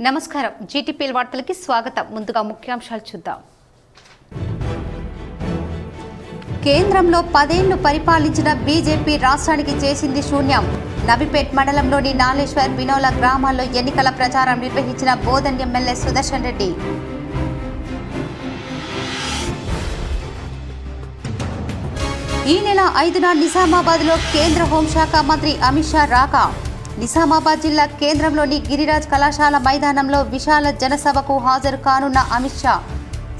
నమస్కారం జీటీపీఎల్ వార్తలకి స్వాగతం. ముందుగా ముఖ్యాంశాలు చూద్దాం. కేంద్రంలో 10 ఏళ్లు పరిపాలించిన బీజేపీ రాష్ట్రానికి చేసింది శూన్యం. నబిపేట్ మండలంలోని నాలేశ్వర్ బినోల గ్రామాల్లో ఎన్నికల ప్రచారం నిర్వహించిన బోధన్ ఎమ్మెల్యే సుదర్శన్ రెడ్డి. ఈ నెల 5న నిజామాబాద్లో కేంద్ర హోంశాఖ మంత్రి అమిత్ షా రాక. నిజామాబాద్ జిల్లా కేంద్రంలోని గిరిరాజ్ కళాశాల మైదానంలో విశాల జనసభకు హాజరు కానున్న అమిత్ షా.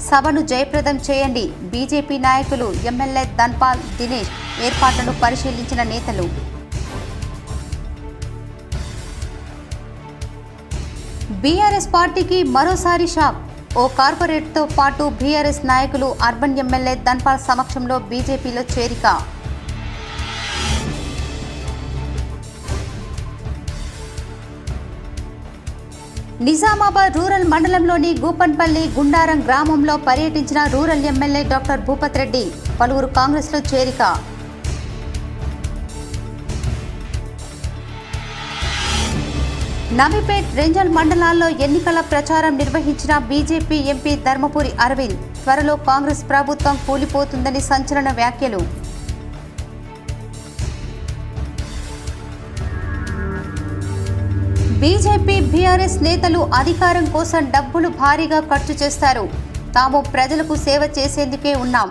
సభను జయప్రదం చేయండి. బీజేపీ నాయకులు ఎమ్మెల్యే ధన్పాల్ దినేష్ ఏర్పాట్లను పరిశీలించిన నేతలు. బీఆర్ఎస్ పార్టీకి మరోసారి షాక్. ఓ కార్పొరేట్తో పాటు బీఆర్ఎస్ నాయకులు అర్బన్ ఎమ్మెల్యే ధన్పాల్ సమక్షంలో బీజేపీలో చేరిక. నిజామాబాద్ రూరల్ మండలంలోని గూపన్పల్లి గుండారం గ్రామంలో పర్యటించిన rural MLA doctor Bhupath Reddy. పలువురు కాంగ్రెస్లో చేరిక. నబిపేట్ రెంజల్ మండలాల్లో ఎన్నికల ప్రచారం నిర్వహించిన బీజేపీ ఎంపీ ధర్మపురి అరవింద్. త్వరలో కాంగ్రెస్ ప్రభుత్వం కూలిపోతుందని సంచలన వ్యాఖ్యలు. బీజేపీ బీఆర్ఎస్ నేతలు అధికారం కోసం డబ్బులు భారీగా ఖర్చు చేస్తారు. తాము ప్రజలకు సేవ చేసేందుకే ఉన్నాం.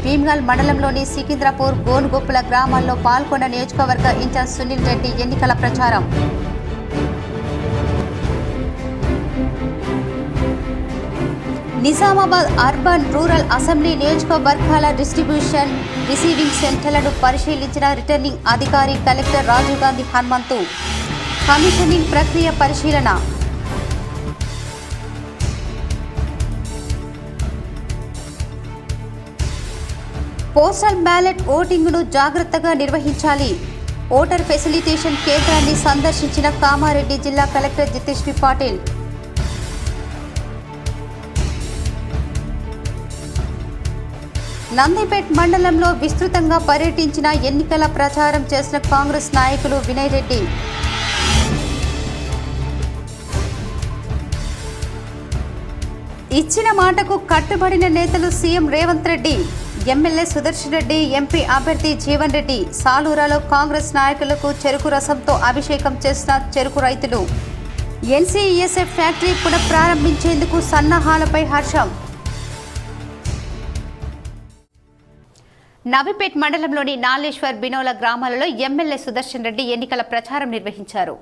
భీమ్గల్ మండలంలోని సికింద్రాపూర్ గోనుగొప్పుల గ్రామాల్లో పాల్గొన్న నియోజకవర్గ ఇన్ఛార్జ్ సునీల్ రెడ్డి ఎన్నికల ప్రచారం. నిజామాబాద్ అర్బన్ రూరల్ అసెంబ్లీ నియోజకవర్గాల డిస్ట్రిబ్యూషన్ రిసీవింగ్ సెంటర్లను పరిశీలించిన రిటర్నింగ్ అధికారి కలెక్టర్ రాజీవ్ గాంధీ హనుమంతు. కమిషనింగ్ ప్రక్రియ పరిశీలన. పోస్టల్ బ్యాలెట్ ఓటింగ్ను జాగ్రత్తగా నిర్వహించాలి. ఓటర్ ఫెసిలిటేషన్ కేంద్రాన్ని సందర్శించిన కామారెడ్డి జిల్లా కలెక్టర్ జితేశ్వరి పాటిల్. నందిపేట్ మండలంలో విస్తృతంగా పర్యటించిన ఎన్నికల ప్రచారం చేసిన కాంగ్రెస్ నాయకులు వినయ్ రెడ్డి. ఇచ్చిన మాటకు కట్టుబడిన నేతలు CM Revanth Reddy, MLA Sudarshan Reddy, MP అభ్యర్థి జీవన్ రెడ్డి. సాలూరాలో కాంగ్రెస్ నాయకులకు చెరుకు రసంతో అభిషేకం చేసిన చెరుకు రైతులు. ఎన్సీఈఎస్ఎఫ్ ఫ్యాక్టరీ పునఃప్రారంభించేందుకు సన్నాహాలపై హర్షం. నబిపేట్ మండలంలోని నాలేశ్వర్ బినోల గ్రామాలలో ఎమ్మెల్యే సుదర్శన్ రెడ్డి ఎన్నికల ప్రచారం నిర్వహించారు.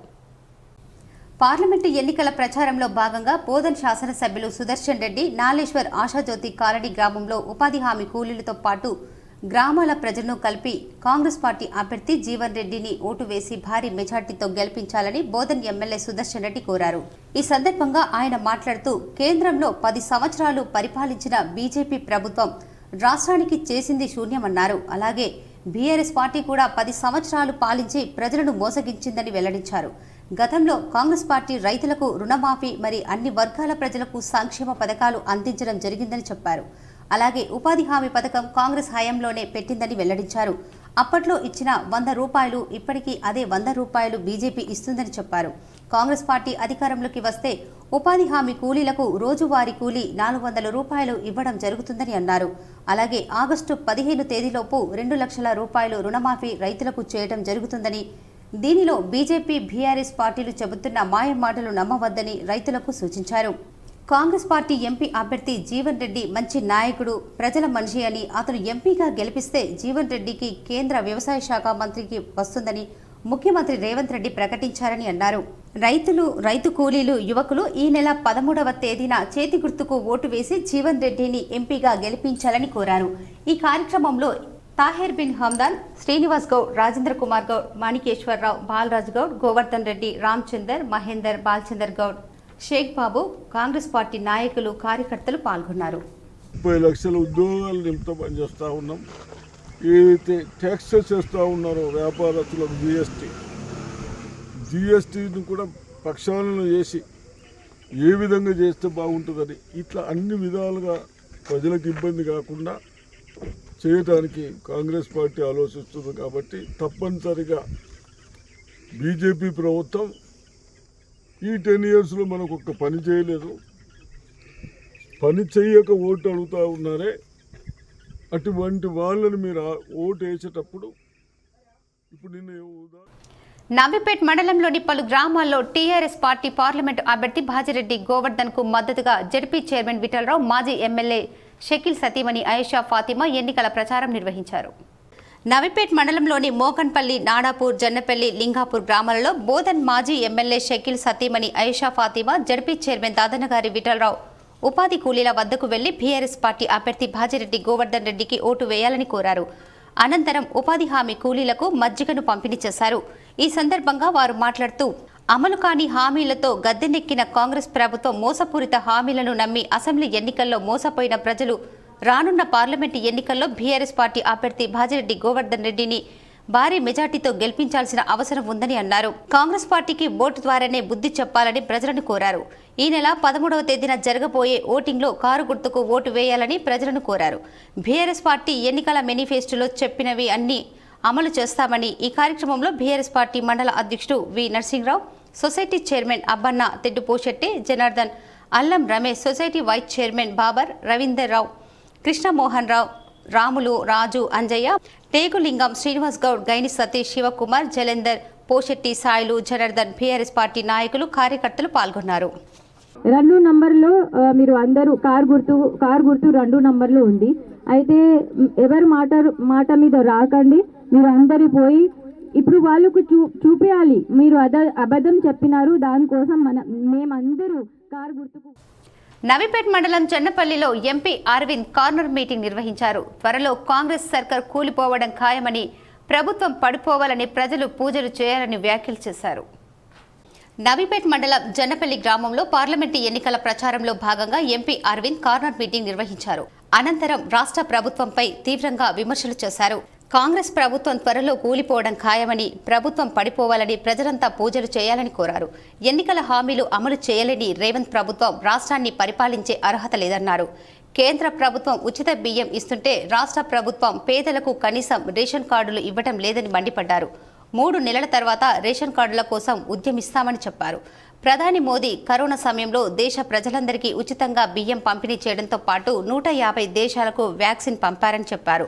పార్లమెంటు ఎన్నికల ప్రచారంలో భాగంగా బోధన్ శాసనసభ్యులు సుదర్శన్ రెడ్డి నాలేశ్వర్ ఆశాజ్యోతి కాలనీ గ్రామంలో ఉపాధి హామీ కూలీలతో పాటు గ్రామాల ప్రజలను కలిపి కాంగ్రెస్ పార్టీ అభ్యర్థి జీవన్ రెడ్డిని ఓటు వేసి భారీ మెజార్టీతో గెలిపించాలని బోధన్ ఎమ్మెల్యే సుదర్శన్ రెడ్డి కోరారు. ఈ సందర్భంగా ఆయన మాట్లాడుతూ కేంద్రంలో 10 సంవత్సరాలు పరిపాలించిన బీజేపీ ప్రభుత్వం రాష్ట్రానికి చేసింది శూన్యమన్నారు. అలాగే బీఆర్ఎస్ పార్టీ కూడా 10 సంవత్సరాలు పాలించి ప్రజలను మోసగించిందని వెల్లడించారు. గతంలో కాంగ్రెస్ పార్టీ రైతులకు రుణమాఫీ మరి అన్ని వర్గాల ప్రజలకు సంక్షేమ పథకాలు అందించడం జరిగిందని చెప్పారు. అలాగే ఉపాధి హామీ పథకం కాంగ్రెస్ హయాంలోనే పెట్టిందని వెల్లడించారు. అప్పట్లో ఇచ్చిన 100 రూపాయలు ఇప్పటికీ అదే 100 రూపాయలు బీజేపీ ఇస్తుందని చెప్పారు. కాంగ్రెస్ పార్టీ అధికారంలోకి వస్తే ఉపాధి హామీ కూలీలకు రోజువారీ కూలీ 400 రూపాయలు ఇవ్వడం జరుగుతుందని అన్నారు. అలాగే ఆగస్టు 15 తేదీలోపు 2 లక్షల రూపాయలు రుణమాఫీ రైతులకు చేయడం జరుగుతుందని, దీనిలో బీజేపీ బీఆర్ఎస్ పార్టీలు చెబుతున్న మాయ మాటలు నమ్మవద్దని రైతులకు సూచించారు. కాంగ్రెస్ పార్టీ ఎంపీ అభ్యర్థి జీవన్ రెడ్డి మంచి నాయకుడు, ప్రజల మనిషి అని, అతను ఎంపీగా గెలిపిస్తే జీవన్ రెడ్డికి కేంద్ర వ్యవసాయ శాఖ మంత్రికి వస్తుందని ముఖ్యమంత్రి రేవంత్ రెడ్డి ప్రకటించారని అన్నారు. రైతు కూలీలు, యువకులు ఈ నెల 13వ తేదీన చేతి గుర్తుకు ఓటు వేసి జీవన్ రెడ్డిని ఎంపీగా గెలిపించాలని కోరారు. ఈ కార్యక్రమంలో తాహెర్ బిన్ హమ్దాన్, శ్రీనివాస్ గౌడ్, రాజేంద్ర కుమార్ గౌడ్, మాణికేశ్వరరావు, బాలరాజ్ గౌడ్, గోవర్ధన్ రెడ్డి, రామచందర్, మహేందర్, బాలచందర్ గౌడ్, షేక్ బాబు, కాంగ్రెస్ పార్టీ నాయకులు, కార్యకర్తలు పాల్గొన్నారు. 30 లక్షల ఉద్యోగాలు నిమిత్తం పనిచేస్తూ ఉన్నాం. ఏదైతే ట్యాక్స్ చేస్తూ ఉన్నారో వ్యాపారస్తులకు జిఎస్టీని కూడా ప్రక్షాళన చేసి ఏ విధంగా చేస్తే బాగుంటుందని, ఇట్లా అన్ని విధాలుగా ప్రజలకు ఇబ్బంది కాకుండా చేయడానికి కాంగ్రెస్ పార్టీ ఆలోచిస్తుంది. కాబట్టి తప్పనిసరిగా బీజేపీ ప్రభుత్వం ఈ 10 ఇయర్స్లో మనకు ఒక్క పని చేయలేదు. పని చెయ్యక ఓటు అడుగుతూ ఉన్నారే, అటువంటి వాళ్ళని మీరు ఓటు వేసేటప్పుడు ఇప్పుడు నవీపేట్ మండలంలోని పలు గ్రామాల్లో టీఆర్ఎస్ పార్టీ పార్లమెంటు అభ్యర్థి భాజిరెడ్డి గోవర్ధన్ కు మద్దతుగా జడ్పీ చైర్మన్ విఠలరావు, మాజీ ఎమ్మెల్యే షకీల్ సతీమణి ఆయిషా ఫాతిమా ఎన్నికల ప్రచారం నిర్వహించారు. నవీపేట్ మండలంలోని మోకన్పల్లి, నాడాపూర్, జన్నపల్లి, లింగాపూర్ గ్రామాలలో బోధన్ మాజీ ఎమ్మెల్యే షకీల్ సతీమణి ఆయిషా ఫాతిమా, జడ్పీ చైర్మన్ దాదనగారి విఠలరావు ఉపాధి కూలీల వద్దకు వెళ్లి బీఆర్ఎస్ పార్టీ అభ్యర్థి భాజిరెడ్డి గోవర్ధన్ రెడ్డికి ఓటు వేయాలని కోరారు. అనంతరం ఉపాధి హామీ కూలీలకు మజ్జిగను పంపిణీ చేశారు. ఈ సందర్భంగా వారు మాట్లాడుతూ, అమలు కాని హామీలతో గద్దెనెక్కిన కాంగ్రెస్ ప్రభుత్వం మోసపూరిత హామీలను నమ్మి అసెంబ్లీ ఎన్నికల్లో మోసపోయిన ప్రజలు రానున్న పార్లమెంటు ఎన్నికల్లో బీఆర్ఎస్ పార్టీ అభ్యర్థి భాజిరెడ్డి గోవర్ధన్ రెడ్డిని భారీ మెజార్టీతో గెలిపించాల్సిన అవసరం ఉందని అన్నారు. కాంగ్రెస్ పార్టీకి ఓటు ద్వారానే బుద్ధి చెప్పాలని ప్రజలను కోరారు. ఈ నెల 13వ తేదీన జరగబోయే ఓటింగ్లో కారు గుర్తుకు ఓటు వేయాలని ప్రజలను కోరారు. బీఆర్ఎస్ పార్టీ ఎన్నికల మేనిఫెస్టోలో చెప్పినవి అన్ని అమలు చేస్తామని ఈ కార్యక్రమంలో బీఆర్ఎస్ పార్టీ మండల అధ్యక్షుడు V Narasimharao, society chairman Abbanna Teddupochetti, Janardhan, Allam Ramesh, society vice chairman Babar, Ravinder Rao, Krishnamohan Rao, Ramulu, Raju, Anjaiah, Tegulingam, Srinivas Goud, Gaini Satish, Shivakumar, Jalender, Poshetti, Sailu, Janardhan, BRS party నాయకులు, కార్యకర్తలు పాల్గొన్నారు. 2 నంబర్లో మీరు అందరూ కార్ గుర్తు 2 నంబర్లో ఉంది. అయితే ఎవరు మాట మీద రాకండి. మీరు అందరూ పోయి ఇప్పుడు వాళ్ళకు చూపేయాలి మీరు అబద్ధం చెప్పినారు. దానికోసం మేమందరూ కార్ గుర్తుకు. నవీపేట్ మండలం చెన్నపల్లిలో ఎంపీ అరవింద్ కార్నర్ మీటింగ్ నిర్వహించారు. త్వరలో కాంగ్రెస్ సర్కార్ కూలిపోవడం ఖాయమని, ప్రభుత్వం పడిపోవాలని, ప్రజలు పూజలు చేయాలని వ్యాఖ్యలు చేశారు. నవీపేట్ మండలం జన్నపల్లి గ్రామంలో పార్లమెంటు ఎన్నికల ప్రచారంలో భాగంగా ఎంపీ అరవింద్ కార్నర్ మీటింగ్ నిర్వహించారు. అనంతరం రాష్ట్ర ప్రభుత్వంపై తీవ్రంగా విమర్శలు చేశారు. కాంగ్రెస్ ప్రభుత్వం త్వరలో కూలిపోవడం ఖాయమని, ప్రభుత్వం పడిపోవాలని, ప్రజలంతా పూజలు చేయాలని కోరారు. ఎన్నికల హామీలు అమలు చేయలేని రేవంత్ ప్రభుత్వం రాష్ట్రాన్ని పరిపాలించే అర్హత లేదన్నారు. కేంద్ర ప్రభుత్వం ఉచిత బియ్యం ఇస్తుంటే రాష్ట్ర ప్రభుత్వం పేదలకు కనీసం రేషన్ కార్డులు ఇవ్వడం లేదని మండిపడ్డారు. 3 నెలల తర్వాత రేషన్ కార్డుల కోసం ఉద్యమిస్తామని చెప్పారు. ప్రధాని మోదీ కరోనా సమయంలో దేశ ప్రజలందరికీ ఉచితంగా బియ్యం పంపిణీ చేయడంతో పాటు 150 దేశాలకు వ్యాక్సిన్ పంపారని చెప్పారు.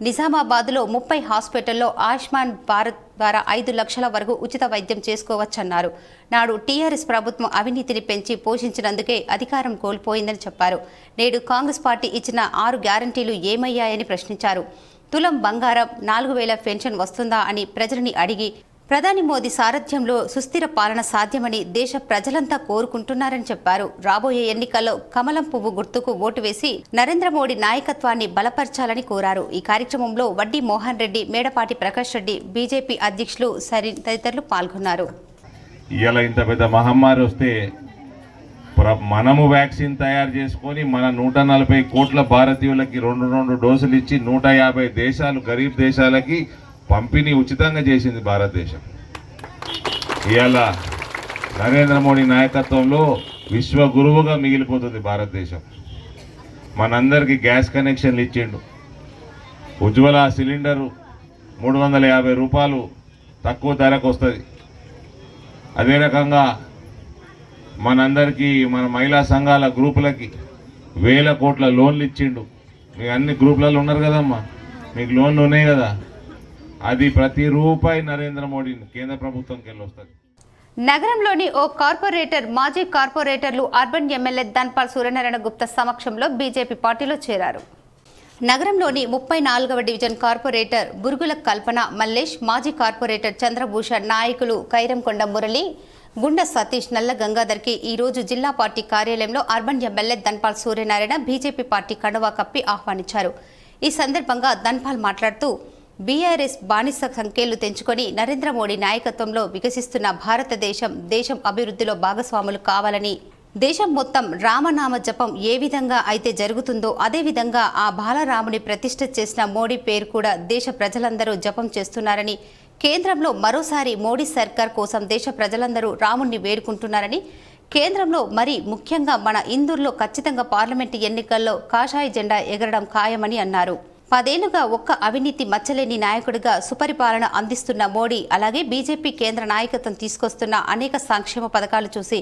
నిజామాబాద్లో 30 హాస్పిటల్లో ఆయుష్మాన్ భారత్ ద్వారా 5 లక్షల వరకు ఉచిత వైద్యం చేసుకోవచ్చన్నారు. నాడు టీఆర్ఎస్ ప్రభుత్వం అవినీతిని పెంచి పోషించినందుకే అధికారం కోల్పోయిందని చెప్పారు. నేడు కాంగ్రెస్ పార్టీ ఇచ్చిన 6 గ్యారంటీలు ఏమయ్యాయని ప్రశ్నించారు. తులం బంగారం, 4000 పెన్షన్ వస్తుందా అని ప్రజలని అడిగి, ప్రధాని మోదీ సారథ్యంలో సుస్థిర పాలన సాధ్యమని దేశ ప్రజలంతా కోరుకుంటున్నారని చెప్పారు. రాబోయే ఎన్నికల్లో కమలం పువ్వు గుర్తుకు ఓటు వేసి నరేంద్ర మోడీ నాయకత్వాన్ని బలపరచాలని కోరారు. ఈ కార్యక్రమంలో వడ్డీ మోహన్ రెడ్డి, మేడపాటి ప్రకాష్ రెడ్డి, బీజేపీ అధ్యక్షులు సరీన్ తదితరులు పాల్గొన్నారు. ఇలా ఇంత పెద్ద మహమ్మారి వస్తే మనము వ్యాక్సిన్ తయారు చేసుకొని మన 140 కోట్ల భారతీయులకి 2 డోసులు ఇచ్చి 150 దేశాలు గరీబ్ దేశాలకి పంపిణీ ఉచితంగా చేసింది భారతదేశం. ఇవాళ నరేంద్ర మోడీ నాయకత్వంలో విశ్వ గురువుగా మిగిలిపోతుంది భారతదేశం. మనందరికీ గ్యాస్ కనెక్షన్లు ఇచ్చిండు. ఉజ్వల సిలిండరు 350 రూపాయలు తక్కువ ధరకు వస్తుంది. అదే రకంగా మనందరికీ మన మహిళా సంఘాల గ్రూపులకి 1000 కోట్ల లోన్లు ఇచ్చిండు. మీకు అన్ని గ్రూపులలో ఉన్నారు కదమ్మా, మీకు లోన్లు ఉన్నాయి కదా. అది ప్రతి రూపాయి నరేంద్ర మోడీ కేంద్ర ప్రభుత్వంకి వెళ్ళి వస్తుంది. నగరంలోని ఓ కార్పొరేటర్, మాజీ కార్పొరేటర్లు అర్బన్ ఎమ్మెల్యే ధన్పాల్ సూర్యనారాయణ గుప్తా సమక్షంలో బీజేపీ పార్టీలో చేరారు. నగరంలోని 34వ డివిజన్ కార్పొరేటర్ బురుగుల కల్పన మల్లేష్, మాజీ కార్పొరేటర్ చంద్రభూషణ్, నాయకులు కైరంకొండ మురళి, గుండ సతీష్, నల్ల గంగాధర్కి ఈరోజు జిల్లా పార్టీ కార్యాలయంలో urban MLA Dhanpal Suryanarayana BJP party కండువా కప్పి ఆహ్వానించారు. ఈ సందర్భంగా ధన్పాల్ మాట్లాడుతూ, బీఆర్ఎస్ బానిస సంఖ్యలు తెంచుకొని నరేంద్ర మోడీ నాయకత్వంలో వికసిస్తున్న భారతదేశం దేశం అభివృద్ధిలో భాగస్వాములు కావాలని, దేశం మొత్తం రామనామ జపం ఏ విధంగా అయితే జరుగుతుందో అదేవిధంగా ఆ బాలరాముని ప్రతిష్ఠ చేసిన మోడీ పేరు కూడా దేశ ప్రజలందరూ జపం చేస్తున్నారని, కేంద్రంలో మరోసారి మోడీ సర్కార్ కోసం దేశ ప్రజలందరూ రాముణ్ణి వేడుకుంటున్నారని, కేంద్రంలో మరి ముఖ్యంగా మన ఇందూరులో ఖచ్చితంగా పార్లమెంటు ఎన్నికల్లో కాషాయ జెండా ఎగరడం ఖాయమని అన్నారు. 10 ఏళ్లుగా ఒక్క అవినీతి మచ్చలేని నాయకుడిగా సుపరిపాలన అందిస్తున్న మోడీ అలాగే బీజేపీ కేంద్ర నాయకత్వం తీసుకొస్తున్న అనేక సంక్షేమ పథకాలు చూసి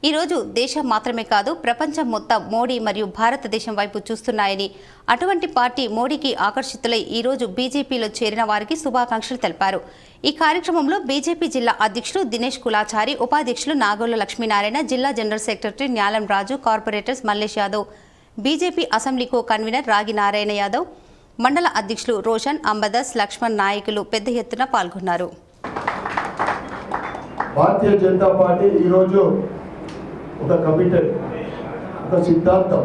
ఈరోజు దేశం మాత్రమే కాదు ప్రపంచం మొత్తం మోడీ మరియు భారతదేశం వైపు చూస్తున్నాయని, అటువంటి పార్టీ మోడీకి ఆకర్షితులై ఈరోజు బీజేపీలో చేరిన వారికి శుభాకాంక్షలు తెలిపారు. ఈ కార్యక్రమంలో బీజేపీ జిల్లా అధ్యక్షులు దినేష్ కులాచారి, ఉపాధ్యక్షులు నాగోళ్ల లక్ష్మీనారాయణ, జిల్లా general secretary Nyalam Raju, corporators Mallesh Yadav, BJP assembly co convener Ragi Narayana Yadav, మండల అధ్యక్షులు రోషన్, అంబదాస్, లక్ష్మణ్ నాయకులు పెద్ద ఎత్తున పాల్గొన్నారు. భారతీయ జనతా పార్టీ ఈరోజు ఒక కమిటెడ్, ఒక సిద్ధాంతం,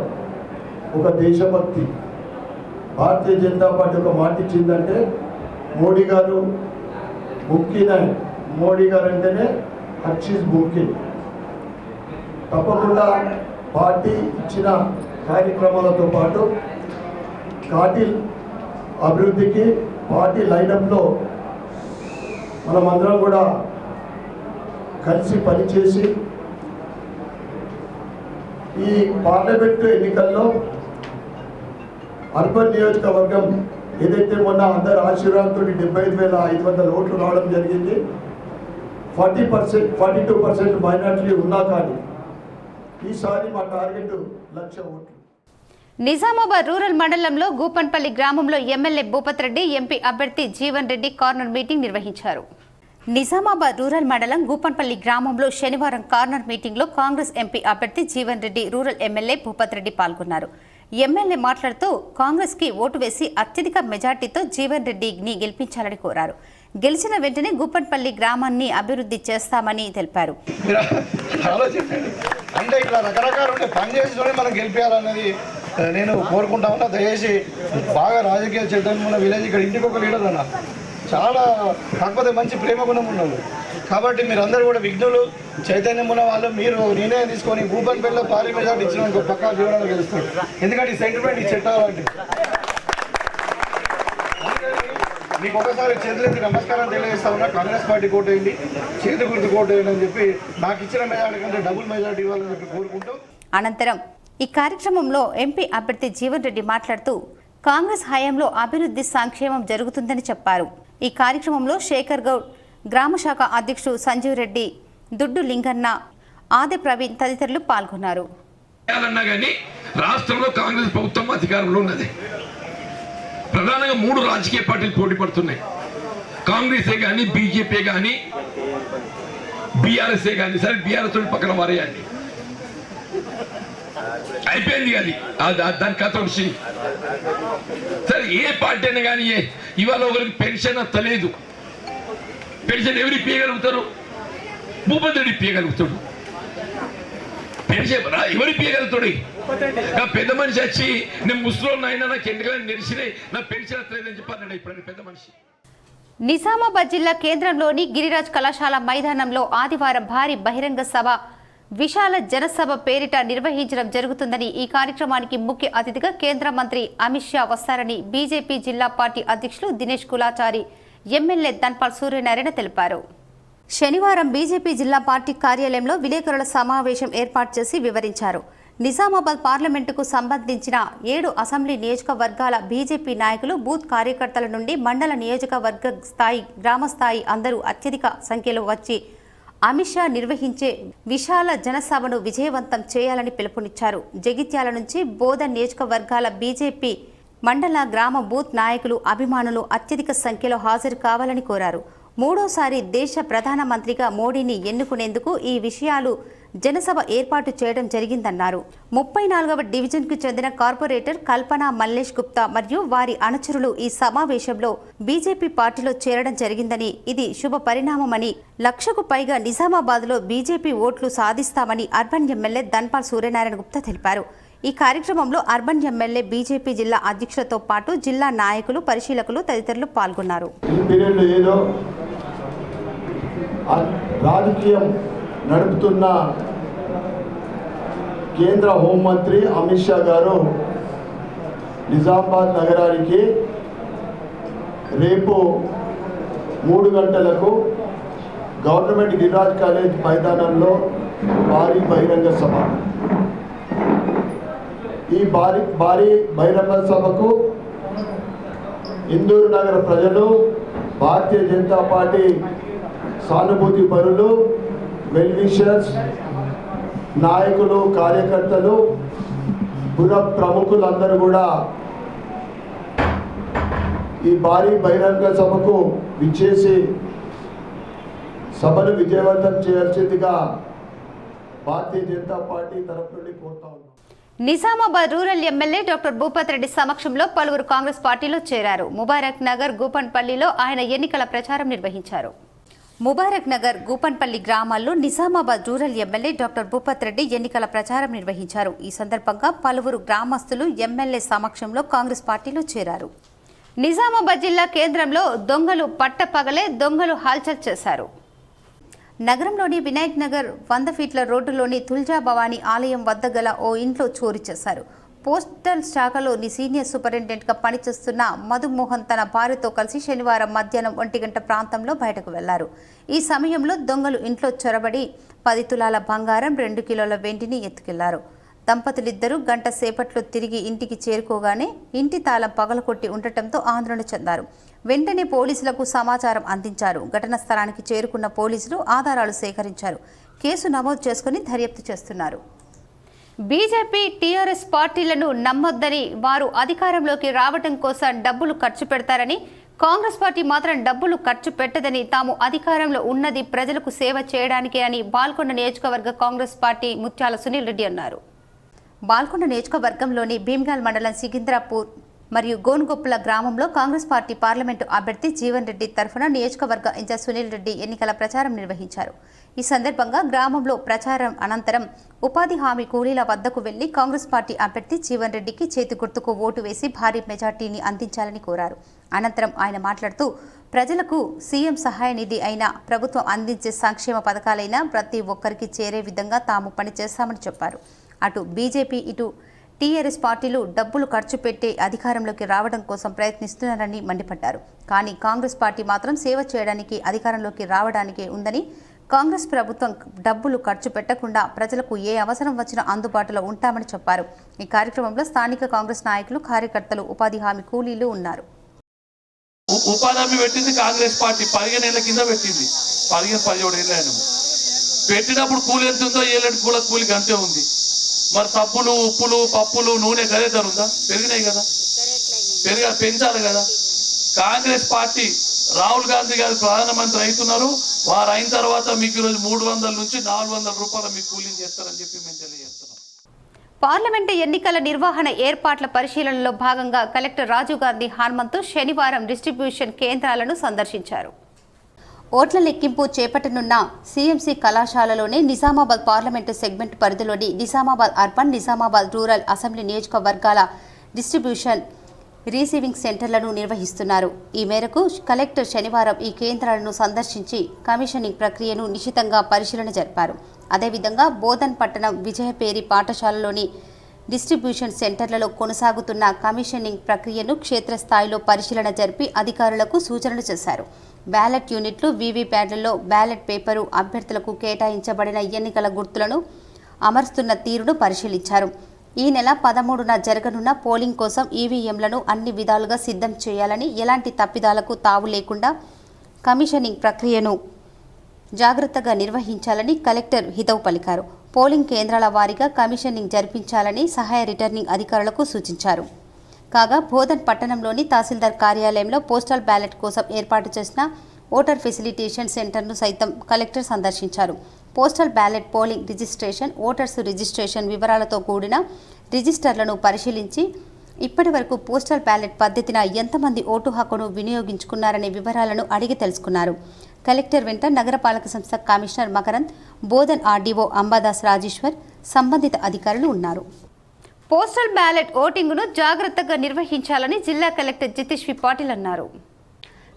ఒక దేశభక్తి. భారతీయ జనతా పార్టీ ఒక మాట ఇచ్చిందంటే మోడీ గారు ముమ్కిన్, మోడీ గారు అంటేనే హర్ చీజ్ ముమ్కిన్. తప్పకుండా పార్టీ ఇచ్చిన కార్యక్రమాలతో పాటు కాటిల్ అభివృద్ధికి పార్టీ లైనప్లో మనమందరం కూడా కలిసి పనిచేసి ఈ పార్లమెంటు ఎన్నికల్లో అర్బన్ నియోజకవర్గం ఏదైతే మొన్న అందరి ఆశీర్వాదంతో 75,500 ఓట్లు రావడం జరిగింది. 42% మైనార్టీ ఉన్నా కానీ ఈసారి మా టార్గెట్ 1,00,000 ఓట్లు. నిజామాబాద్ రూరల్ మండలంలో గూపన్పల్లి గ్రామంలో ఎమ్మెల్యే భూపత్ రెడ్డి, ఎంపీ అభ్యర్థి జీవన్ రెడ్డి కార్నర్ మీటింగ్ నిర్వహించారు. నిజామాబాద్ రూరల్ మండలం గూపన్పల్లి గ్రామంలో శనివారం కార్నర్ మీటింగ్లో కాంగ్రెస్ ఎంపీ అభ్యర్థి జీవన్ రెడ్డి, రూరల్ ఎమ్మెల్యే భూపత్ రెడ్డి పాల్గొన్నారు. ఎమ్మెల్యే మాట్లాడుతూ కాంగ్రెస్ కి ఓటు వేసి అత్యధిక మెజార్టీతో జీవన్ రెడ్డిని గెలిపించాలని కోరారు. గెలిచిన వెంటనే గూపన్పల్లి గ్రామాన్ని అభివృద్ధి చేస్తామని తెలిపారు. అంటే ఇట్లా రకరకాలు ఉంటే పని చేసి మనం గెలిపించాలన్నది నేను కోరుకుంటా ఉన్నా. దయచేసి బాగా రాజకీయ చైతన్యం ఉన్న విలేజ్ ఇక్కడ ఇంటికి ఒక లీడర్ అన్న చాలా, కాకపోతే మంచి ప్రేమ గుణం ఉన్నాడు. కాబట్టి మీరందరూ కూడా విఘ్నులు, చైతన్యం ఉన్న వాళ్ళు, మీరు నిర్ణయం తీసుకొని గూపన్పల్లిలో భారీ మెజార్టీ ఇచ్చిన పక్కా జీవనాలు గెలుస్తాడు. ఎందుకంటే ఈ సెంటిమెంట్ ఈ చెట్టాలంటే మీకు ఒకసారి చేతులెత్తి నమస్కారం తెలియజేస్తా ఉన్నా. కాంగ్రెస్ పార్టీ కోటేయండి, చేతి గుర్తు కోటేయండి అని చెప్పి నాకు ఇచ్చిన మెజార్టీ కంటే డబుల్ మెజార్టీ ఇవ్వాలని చెప్పి కోరుకుంటూ అనంతరం ఈ కార్యక్రమంలో ఎంపీ అభ్యర్థి జీవన్ రెడ్డి మాట్లాడుతూ కాంగ్రెస్ హయాంలో అభివృద్ధి సంక్షేమం జరుగుతుందని చెప్పారు. ఈ కార్యక్రమంలో శేఖర్ గౌడ్, గ్రామ శాఖ అధ్యక్షుడు సంజీవ్ రెడ్డి, దుడ్డు లింగన్న, ఆది ప్రవీణ్ తదితరులు పాల్గొన్నారు. రాష్ట్రంలో కాంగ్రెస్ ప్రభుత్వం అధికారంలో ఉన్నది. ప్రధానంగా 3 రాజకీయ పార్టీలు పోటీ పడుతున్నాయి. కాంగ్రెసే కానీ, బీజేపీ కానీ, బీఆర్ఎస్ఏ కానీ. సరే బీఆర్ఎస్ పక్కన వారేయండి, అయిపోయింది కానీ దాని కథ విషయం. సరే ఏ పార్టీ అయినా కానీ ఇవాళ ఒకరికి పెన్షన్ అత్తలేదు. పెన్షన్ ఎవరికి పీయగలుగుతారు? భూపత్ రెడ్డి పీయగలుగుతాడు. పెన్షన్ ఎవరి పీయగలుగుతాడు? పెద్ద మనిషి వచ్చి నేను ముసలోళ్ళు అయినా నాకు ఎందుకని నిలిచినాయి, నా పెన్షన్ అత్తలేదని చెప్పాను ఇప్పుడు పెద్ద మనిషి. నిజామాబాద్ జిల్లా కేంద్రంలోని గిరిరాజ్ కళాశాల మైదానంలో ఆదివారం భారీ బహిరంగ సభ, విశాల జనసభ పేరిట నిర్వహించడం జరుగుతుందని, ఈ కార్యక్రమానికి ముఖ్య అతిథిగా కేంద్ర మంత్రి అమిత్ షా వస్తారని బీజేపీ జిల్లా పార్టీ అధ్యక్షులు దినేష్ కులాచారి, ఎమ్మెల్యే ధన్పాల్ సూర్యనారాయణ తెలిపారు. శనివారం బీజేపీ జిల్లా పార్టీ కార్యాలయంలో విలేకరుల సమావేశం ఏర్పాటు చేసి వివరించారు. నిజామాబాద్ పార్లమెంటుకు సంబంధించిన 7 అసెంబ్లీ నియోజకవర్గాల బీజేపీ నాయకులు, బూత్ కార్యకర్తల నుండి మండల నియోజకవర్గ స్థాయి, గ్రామ స్థాయి అందరూ అత్యధిక సంఖ్యలో వచ్చి అమిత్ షా నిర్వహించే విశాల జనసభను విజయవంతం చేయాలని పిలుపునిచ్చారు. జగిత్యాల నుంచి బోధన్ నియోజకవర్గాల బీజేపీ మండల, గ్రామ, బూత్ నాయకులు, అభిమానులు అత్యధిక సంఖ్యలో హాజరు కావాలని కోరారు. 3వ దేశ ప్రధానమంత్రిగా మోడీని ఎన్నుకునేందుకు ఈ విషయాలు జనసభ ఏర్పాటు చేయడం జరిగిందన్నారు. 34వ డివిజన్కు చెందిన కార్పొరేటర్ కల్పన మల్లేష్ గుప్తా మరియు వారి అనుచరులు ఈ సమావేశంలో బీజేపీ పార్టీలో చేరడం జరిగిందని, ఇది శుభ పరిణామమని, 1,00,000కు పైగా నిజామాబాద్లో బీజేపీ ఓట్లు సాధిస్తామని అర్బన్ ఎమ్మెల్యే ధన్పాల్ సూర్యనారాయణ గుప్తా తెలిపారు. ఈ కార్యక్రమంలో అర్బన్ ఎమ్మెల్యే, బీజేపీ జిల్లా అధ్యక్షులతో పాటు జిల్లా నాయకులు, పరిశీలకులు తదితరులు పాల్గొన్నారు. రాజకీయం నడుపుతున్న కేంద్ర హోంమంత్రి అమిత్ షా గారు నిజామాబాద్ నగరానికి రేపు 3 గంటలకు గవర్నమెంట్ గిరిరాజ్ కాలేజ్ మైదానంలో భారీ బహిరంగ సభ. ఈ భారీ బహిరంగ సభకు ఇందూరు నగర ప్రజలు, భారతీయ జనతా పార్టీ సానుభూతి పరులు, వెల్ విషర్స్, నాయకులు, కార్యకర్తలు, పుర ప్రముఖులందరూ కూడా ఈ భారీ బహిరంగ సభకు విచ్చేసి సభను విజయవంతం చేయాల్సిందిగా భారతీయ జనతా పార్టీ తరఫు నుండి కోరుతా ఉన్నాం. Nizamabad rural MLA doctor Bhupath Reddy సమక్షంలో పలువురు కాంగ్రెస్ పార్టీలో చేరారు. ముబారక్ నగర్, గూపన్పల్లిలో ఆయన ఎన్నికల ప్రచారం నిర్వహించారు. ముబారక్ నగర్, గూపన్పల్లి గ్రామాల్లో Nizamabad rural MLA doctor Bhupath Reddy ఎన్నికల ప్రచారం నిర్వహించారు. ఈ సందర్భంగా పలువురు గ్రామస్తులు ఎమ్మెల్యే సమక్షంలో కాంగ్రెస్ పార్టీలో చేరారు. నిజామాబాద్ జిల్లా కేంద్రంలో దొంగలు పట్టపగలే దొంగలు హల్చల్ చేశారు. నగరంలోని వినాయక్ నగర్ 100 ఫీట్ల రోడ్డులోని తుల్జా భవానీ ఆలయం వద్ద గల ఓ ఇంట్లో చోరీ చేశారు. పోస్టల్ శాఖలోని సీనియర్ సూపరింటెండెంట్గా పనిచేస్తున్న మధుమోహన్ తన భార్యతో కలిసి శనివారం మధ్యాహ్నం 1 గంట ప్రాంతంలో బయటకు వెళ్లారు. ఈ సమయంలో దొంగలు ఇంట్లో చొరబడి 10 తులాల బంగారం, 2 కిలోల వెండిని ఎత్తుకెళ్లారు. దంపతులిద్దరూ గంట సేపట్లో తిరిగి ఇంటికి చేరుకోగానే ఇంటి తాళం పగలకొట్టి ఉండటంతో ఆందోళన చెందారు. వెంటనే పోలీసులకు సమాచారం అందించారు. ఘటనా స్థలానికి చేరుకున్న పోలీసులు ఆధారాలు సేకరించారు. కేసు నమోదు చేసుకుని దర్యాప్తు చేస్తున్నారు. బీజేపీ, టీఆర్ఎస్ పార్టీలను నమ్మొద్దని, వారు అధికారంలోకి రావడం కోసం డబ్బులు ఖర్చు పెడతారని, కాంగ్రెస్ పార్టీ మాత్రం డబ్బులు ఖర్చు పెట్టదని, తాము అధికారంలో ఉన్నది ప్రజలకు సేవ చేయడానికే అని బాల్కొండ నియోజకవర్గ కాంగ్రెస్ పార్టీ ముత్యాల సునీల్ రెడ్డి అన్నారు. బాల్కొండ నియోజకవర్గంలోని భీమ్గల్ మండలం సికింద్రాపూర్ మరియు గోన్గొప్పుల గ్రామంలో కాంగ్రెస్ పార్టీ పార్లమెంటు అభ్యర్థి జీవన్ రెడ్డి తరఫున నియోజకవర్గ ఇన్ఛార్జ్ సునీల్ రెడ్డి ఎన్నికల ప్రచారం నిర్వహించారు. ఈ సందర్భంగా గ్రామంలో ప్రచారం అనంతరం ఉపాధి హామీ కూలీల వద్దకు వెళ్లి కాంగ్రెస్ పార్టీ అభ్యర్థి జీవన్ రెడ్డికి చేతి గుర్తుకు ఓటు వేసి భారీ మెజార్టీని అందించాలని కోరారు. అనంతరం ఆయన మాట్లాడుతూ ప్రజలకు సీఎం సహాయ నిధి అయిన, ప్రభుత్వం అందించే సంక్షేమ పథకాలైనా ప్రతి ఒక్కరికి చేరే విధంగా తాము పనిచేస్తామని చెప్పారు. అటు బీజేపీ, ఇటు టీఆర్ఎస్ పార్టీలు డబ్బులు ఖర్చు పెట్టి అధికారంలోకి రావడం కోసం ప్రయత్నిస్తున్నారని మండిపడ్డారు. కానీ కాంగ్రెస్ పార్టీ మాత్రం సేవ చేయడానికి, అధికారంలోకి రావడానికే ఉందని, కాంగ్రెస్ ప్రభుత్వం డబ్బులు ఖర్చు పెట్టకుండా ప్రజలకు ఏ అవసరం వచ్చినా అందుబాటులో ఉంటామని చెప్పారు. ఈ కార్యక్రమంలో స్థానిక కాంగ్రెస్ నాయకులు, కార్యకర్తలు, ఉపాధి హామీ కూలీలు ఉన్నారు. ఉపాధి హామీ పెట్టింది కాంగ్రెస్ పార్టీ 15 ఏళ్ల కింద పెట్టింది. 17 ఏళ్ళు పెట్టినప్పుడు కూలి ఎంత ఉందో ఏళ్ళకి కూడా కూలికి అంతే ఉంది. మరి సబ్బులు, ఉప్పులు, పప్పులు, నూనె గదే ధర ఉందా? పెరిగినాయి కదా, పెంచాలి కదా. కాంగ్రెస్ పార్టీ రాహుల్ గాంధీ గారు ప్రధానమంత్రి అవుతున్నారు. వారు అయిన తర్వాత మీకు ఈరోజు 300 నుంచి 400 రూపాయలు మీకు కూలింగ్ చేస్తారని చెప్పి మేము తెలియజేస్తున్నాం. పార్లమెంటు ఎన్నికల నిర్వహణ ఏర్పాట్ల పరిశీలనలో భాగంగా కలెక్టర్ రాజీవ్ గాంధీ హనుమంతు శనివారం డిస్ట్రిబ్యూషన్ కేంద్రాలను సందర్శించారు. ఓట్ల లెక్కింపు చేపట్టనున్న సీఎంసీ కళాశాలలోనే నిజామాబాద్ పార్లమెంటు సెగ్మెంట్ పరిధిలోని Nizamabad urban, Nizamabad rural assembly నియోజకవర్గాల డిస్ట్రిబ్యూషన్ రిసీవింగ్ సెంటర్లను నిర్వహిస్తున్నారు. ఈ మేరకు కలెక్టర్ శనివారం ఈ కేంద్రాలను సందర్శించి కమిషనింగ్ ప్రక్రియను నిశితంగా పరిశీలన జరిపారు. అదేవిధంగా బోధన్ పట్టణం విజయపేరి పాఠశాలలోని డిస్ట్రిబ్యూషన్ సెంటర్లలో కొనసాగుతున్న కమిషనింగ్ ప్రక్రియను క్షేత్రస్థాయిలో పరిశీలన జరిపి అధికారులకు సూచనలు చేశారు. బ్యాలెట్ యూనిట్లు, వీవీప్యాడ్లలో బ్యాలెట్ పేపరు, అభ్యర్థులకు కేటాయించబడిన ఎన్నికల గుర్తులను అమర్స్తున్న తీరును పరిశీలించారు. ఈ నెల 13న జరగనున్న పోలింగ్ కోసం ఈవీఎంలను అన్ని విధాలుగా సిద్ధం చేయాలని, ఎలాంటి తప్పిదాలకు తావు లేకుండా కమిషనింగ్ ప్రక్రియను జాగ్రత్తగా నిర్వహించాలని కలెక్టర్ హితవు పలికారు. పోలింగ్ కేంద్రాల వారీగా కమిషనింగ్ జరిపించాలని సహాయ రిటర్నింగ్ అధికారులకు సూచించారు. కాగా బోధన్ పట్టణంలోని తహసీల్దార్ కార్యాలయంలో పోస్టల్ బ్యాలెట్ కోసం ఏర్పాటు చేసిన ఓటర్ ఫెసిలిటేషన్ సెంటర్ను సైతం కలెక్టర్ సందర్శించారు. Postal ballot, polling registration, voters registration వివరాలతో కూడిన రిజిస్టర్లను పరిశీలించి ఇప్పటి వరకు పోస్టల్ బ్యాలెట్ పద్ధతిన ఎంతమంది ఓటు హక్కును వినియోగించుకున్నారనే వివరాలను అడిగి తెలుసుకున్నారు. కలెక్టర్ వెంట నగరపాలక సంస్థ కమిషనర్ మకరంద్, బోధన్ ఆర్డీఓ అంబాదాస్ రాజేశ్వర్, సంబంధిత అధికారులు ఉన్నారు. పోస్టల్ బ్యాలెట్ ఓటింగ్ను జాగ్రత్తగా నిర్వహించాలని జిల్లా కలెక్టర్ జితేష్ వి పాటిల్ అన్నారు.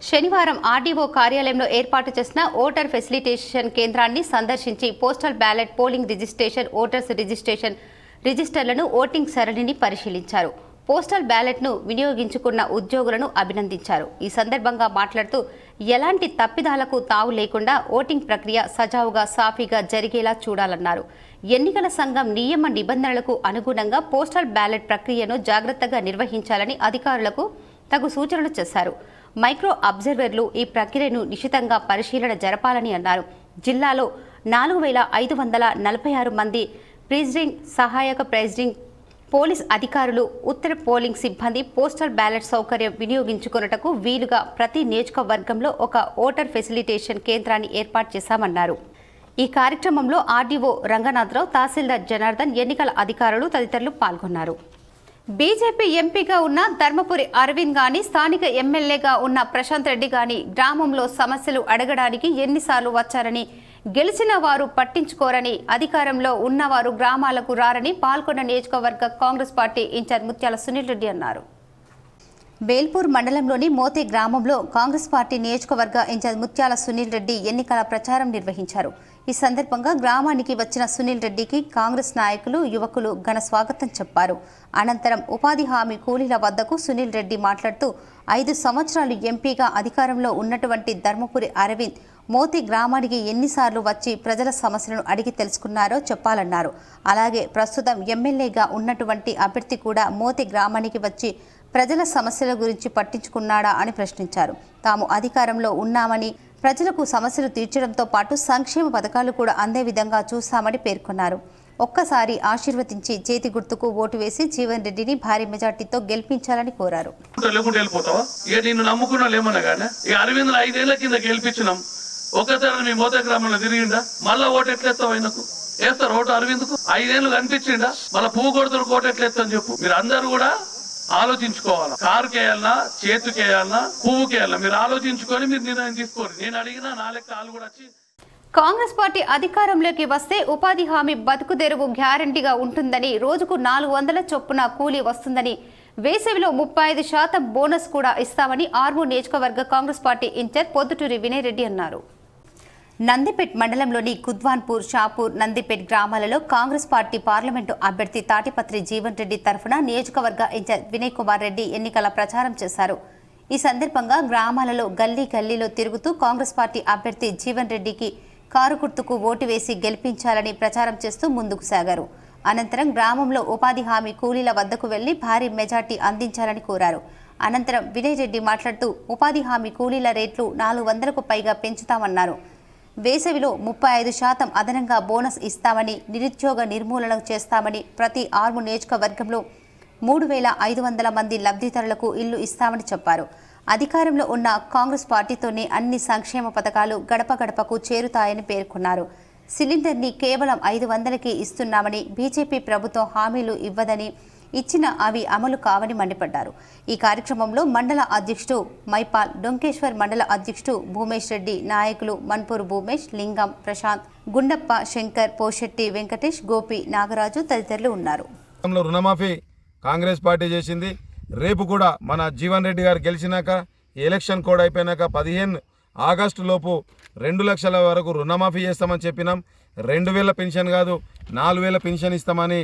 శనివారం ఆర్డీఓ కార్యాలయంలో ఏర్పాటు చేసిన ఓటర్ ఫెసిలిటేషన్ కేంద్రాన్ని సందర్శించి postal ballot, polling registration, voters registration రిజిస్టర్లను, ఓటింగ్ సరళిని పరిశీలించారు. పోస్టల్ బ్యాలెట్ను వినియోగించుకున్న ఉద్యోగులను అభినందించారు. ఈ సందర్భంగా మాట్లాడుతూ ఎలాంటి తప్పిదాలకు తావు లేకుండా ఓటింగ్ ప్రక్రియ సజావుగా, సాఫీగా జరిగేలా చూడాలన్నారు. ఎన్నికల సంఘం నియమ నిబంధనలకు అనుగుణంగా పోస్టల్ బ్యాలెట్ ప్రక్రియను జాగ్రత్తగా నిర్వహించాలని అధికారులకు తగు సూచనలు చేశారు. మైక్రో అబ్జర్వర్లు ఈ ప్రక్రియను నిశితంగా పరిశీలన జరపాలని అన్నారు. జిల్లాలో 4546 మంది ప్రిజైడింగ్, సహాయక ప్రిజైడింగ్, పోలీస్ అధికారులు, ఉత్తర పోలింగ్ సిబ్బంది పోస్టల్ బ్యాలెట్ సౌకర్యం వినియోగించుకొనుటకు వీలుగా ప్రతి నియోజకవర్గంలో ఒక ఓటర్ ఫెసిలిటేషన్ కేంద్రాన్ని ఏర్పాటు చేశామన్నారు. ఈ కార్యక్రమంలో ఆర్డీఓ రంగనాథరావు, తహసీల్దార్ జనార్దన్, ఎన్నికల అధికారులు తదితరులు పాల్గొన్నారు. బీజేపీ ఎంపీగా ఉన్న ధర్మపురి అరవింద్ గాని, స్థానిక ఎమ్మెల్యేగా ఉన్న ప్రశాంత్ రెడ్డి గాని గ్రామంలో సమస్యలు అడగడానికి ఎన్నిసార్లు వచ్చారని, గెలిచిన వారు పట్టించుకోరని, అధికారంలో ఉన్నవారు గ్రామాలకు రారని పాల్గొన్న నియోజకవర్గ కాంగ్రెస్ పార్టీ ఇన్ఛార్జ్ ముత్యాల సునీల్ రెడ్డి అన్నారు. బేల్పూర్ మండలంలోని మోతే గ్రామంలో కాంగ్రెస్ పార్టీ నియోజకవర్గ ఇన్ఛార్జ్ ముత్యాల సునీల్ రెడ్డి ఎన్నికల ప్రచారం నిర్వహించారు. ఈ సందర్భంగా గ్రామానికి వచ్చిన సునీల్ రెడ్డికి కాంగ్రెస్ నాయకులు, యువకులు ఘన స్వాగతం చెప్పారు. అనంతరం ఉపాధి హామీ కూలీల వద్దకు సునీల్ రెడ్డి మాట్లాడుతూ 5 సంవత్సరాలు ఎంపీగా అధికారంలో ఉన్నటువంటి ధర్మపురి అరవింద్ మోతి గ్రామానికి ఎన్నిసార్లు వచ్చి ప్రజల సమస్యలను అడిగి తెలుసుకున్నారో చెప్పాలన్నారు. అలాగే ప్రస్తుతం ఎమ్మెల్యేగా ఉన్నటువంటి అభ్యర్థి కూడా మోతి గ్రామానికి వచ్చి ప్రజల సమస్యల గురించి పట్టించుకున్నాడా అని ప్రశ్నించారు. తాము అధికారంలో ఉన్నామని, ప్రజలకు సమస్యలు తీర్చడంతో పాటు సంక్షేమ పథకాలు కూడా అందే విధంగా చూస్తామని పేర్కొన్నారు. ఒక్కసారి ఆశీర్వదించి చేతి గుర్తుకు ఓటు వేసి జీవన్ రెడ్డిని భారీ మెజార్టీతో గెలిపించాలని కోరారు. నిన్ను నమ్ముకున్నా లేమన్నా కానీ ఇక అరవింద్ 5 ఏళ్ల కింద గెలిపించినాం. ఒకసారి మీ మోత గ్రామంలో తిరిగిండా, మళ్ళా ఓటు ఎట్లేస్తావు? ఆయనకు వేస్తారు ఓటు అరవింద్కు? 5 ఏళ్ళు కనిపించిండా? మళ్ళీ పువ్వు కొడుతున్న ఓటు ఎట్లేస్తాను చెప్పు. మీరు అందరూ కూడా ఆలోచించుకోవాలా. కారుకి వేయాలన్నా, చేతికి వేయాలన్నా, పువ్వుకి వేయాలన్నా మీరు ఆలోచించుకొని మీరు నిర్ణయం తీసుకోరు. నేను అడిగినా నా లెక్క వాళ్ళు కూడా వచ్చి. కాంగ్రెస్ పార్టీ అధికారంలోకి వస్తే ఉపాధి హామీ బతుకు తెరువు గ్యారంటీగా ఉంటుందని, రోజుకు 400 చొప్పున కూలీ వస్తుందని, వేసవిలో 35% బోనస్ కూడా ఇస్తామని ఆర్మూర్ నియోజకవర్గ కాంగ్రెస్ పార్టీ ఇన్ఛార్జ్ పొద్దుటూరి వినయ్ రెడ్డి అన్నారు. నందిపేట్ మండలంలోని కుద్వాన్పూర్, షాపూర్, నందిపేట్ గ్రామాలలో కాంగ్రెస్ పార్టీ పార్లమెంటు అభ్యర్థి తాటిపత్రి జీవన్ రెడ్డి తరఫున నియోజకవర్గ ఇన్ఛార్జ్ వినయ్ కుమార్ రెడ్డి ఎన్నికల ప్రచారం చేశారు. ఈ సందర్భంగా గ్రామాలలో గల్లీ గల్లీలో తిరుగుతూ కాంగ్రెస్ పార్టీ అభ్యర్థి జీవన్ రెడ్డికి కారు గుర్తుకు ఓటు వేసి గెలిపించాలని ప్రచారం చేస్తూ ముందుకు సాగారు. అనంతరం గ్రామంలో ఉపాధి హామీ కూలీల వద్దకు వెళ్లి భారీ మెజార్టీ అందించాలని కోరారు. అనంతరం వినయ్ రెడ్డి మాట్లాడుతూ ఉపాధి హామీ కూలీల రేట్లు 400కు పైగా పెంచుతామన్నారు. వేసవిలో 35% అదనంగా బోనస్ ఇస్తామని, నిరుద్యోగ నిర్మూలన చేస్తామని, ప్రతి ఆర్మూర్ నియోజకవర్గంలో 3500 మంది లబ్ధిదారులకు ఇల్లు ఇస్తామని చెప్పారు. అధికారంలో ఉన్న కాంగ్రెస్ పార్టీతోనే అన్ని సంక్షేమ పథకాలు గడప గడపకు చేరుతాయని పేర్కొన్నారు. సిలిండర్ని కేవలం 500కి ఇస్తున్నామని, బీజేపీ ప్రభుత్వం హామీలు ఇవ్వదని, ఇచ్చిన అవి అమలు కావని మండిపడ్డారు. ఈ కార్యక్రమంలో మండల అధ్యక్షుడు మైపాల్, డొంకేశ్వర్ మండల అధ్యక్షుడు భూమేష్ రెడ్డి, నాయకులు మన్పూర్ భూమేష్, లింగం, ప్రశాంత్, గుండప్ప, శంకర్, పోషెట్టి, వెంకటేష్, గోపి, నాగరాజు తదితరులు ఉన్నారు. రుణమాఫీ కాంగ్రెస్ పార్టీ చేసింది. రేపు కూడా మన జీవన్ రెడ్డి గారు గెలిచినాక, ఎలక్షన్ కోడ్ అయిపోయినాక 15 ఆగస్టు లోపు 2 లక్షల వరకు రుణమాఫీ చేస్తామని చెప్పినాం. 2000 పెన్షన్ కాదు 4000 పెన్షన్ ఇస్తామని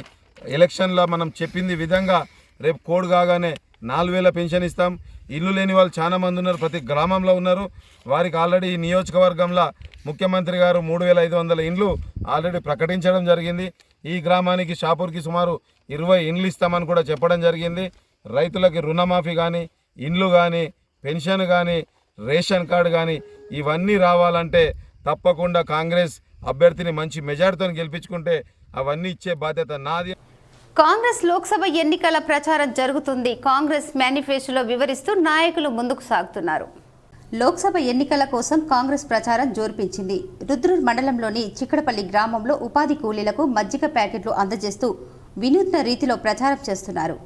ఎలక్షన్లో మనం చెప్పింది విధంగా రేపు కోడ్ కాగానే 4000 పెన్షన్ ఇస్తాం. ఇల్లు లేని వాళ్ళు చాలా మంది ఉన్నారు, ప్రతి గ్రామంలో ఉన్నారు. వారికి ఆల్రెడీ ఈ నియోజకవర్గంలో ముఖ్యమంత్రి గారు 3500 ఇండ్లు ఆల్రెడీ ప్రకటించడం జరిగింది. ఈ గ్రామానికి షాపూర్కి సుమారు 20 ఇండ్లు ఇస్తామని కూడా చెప్పడం జరిగింది. రైతులకి రుణమాఫీ కానీ, ఇండ్లు కానీ, పెన్షన్ కానీ, రేషన్ కార్డు కానీ ఇవన్నీ రావాలంటే తప్పకుండా కాంగ్రెస్ అభ్యర్థిని మంచి మెజార్టీతో గెలిపించుకుంటే అవన్నీ ఇచ్చే బాధ్యత నాది. కాంగ్రెస్ లోక్సభ ఎన్నికల ప్రచారం జరుగుతుంది. కాంగ్రెస్ మేనిఫెస్టోలో వివరిస్తూ నాయకులు ముందుకు సాగుతున్నారు. లోక్సభ ఎన్నికల కోసం కాంగ్రెస్ ప్రచారం జోర్పించింది. రుద్రూర్ మండలంలోని చిక్కడపల్లి గ్రామంలో ఉపాధి కూలీలకు మజ్జిగ ప్యాకెట్లు అందజేస్తూ వినూత్న రీతిలో ప్రచారం చేస్తున్నారు.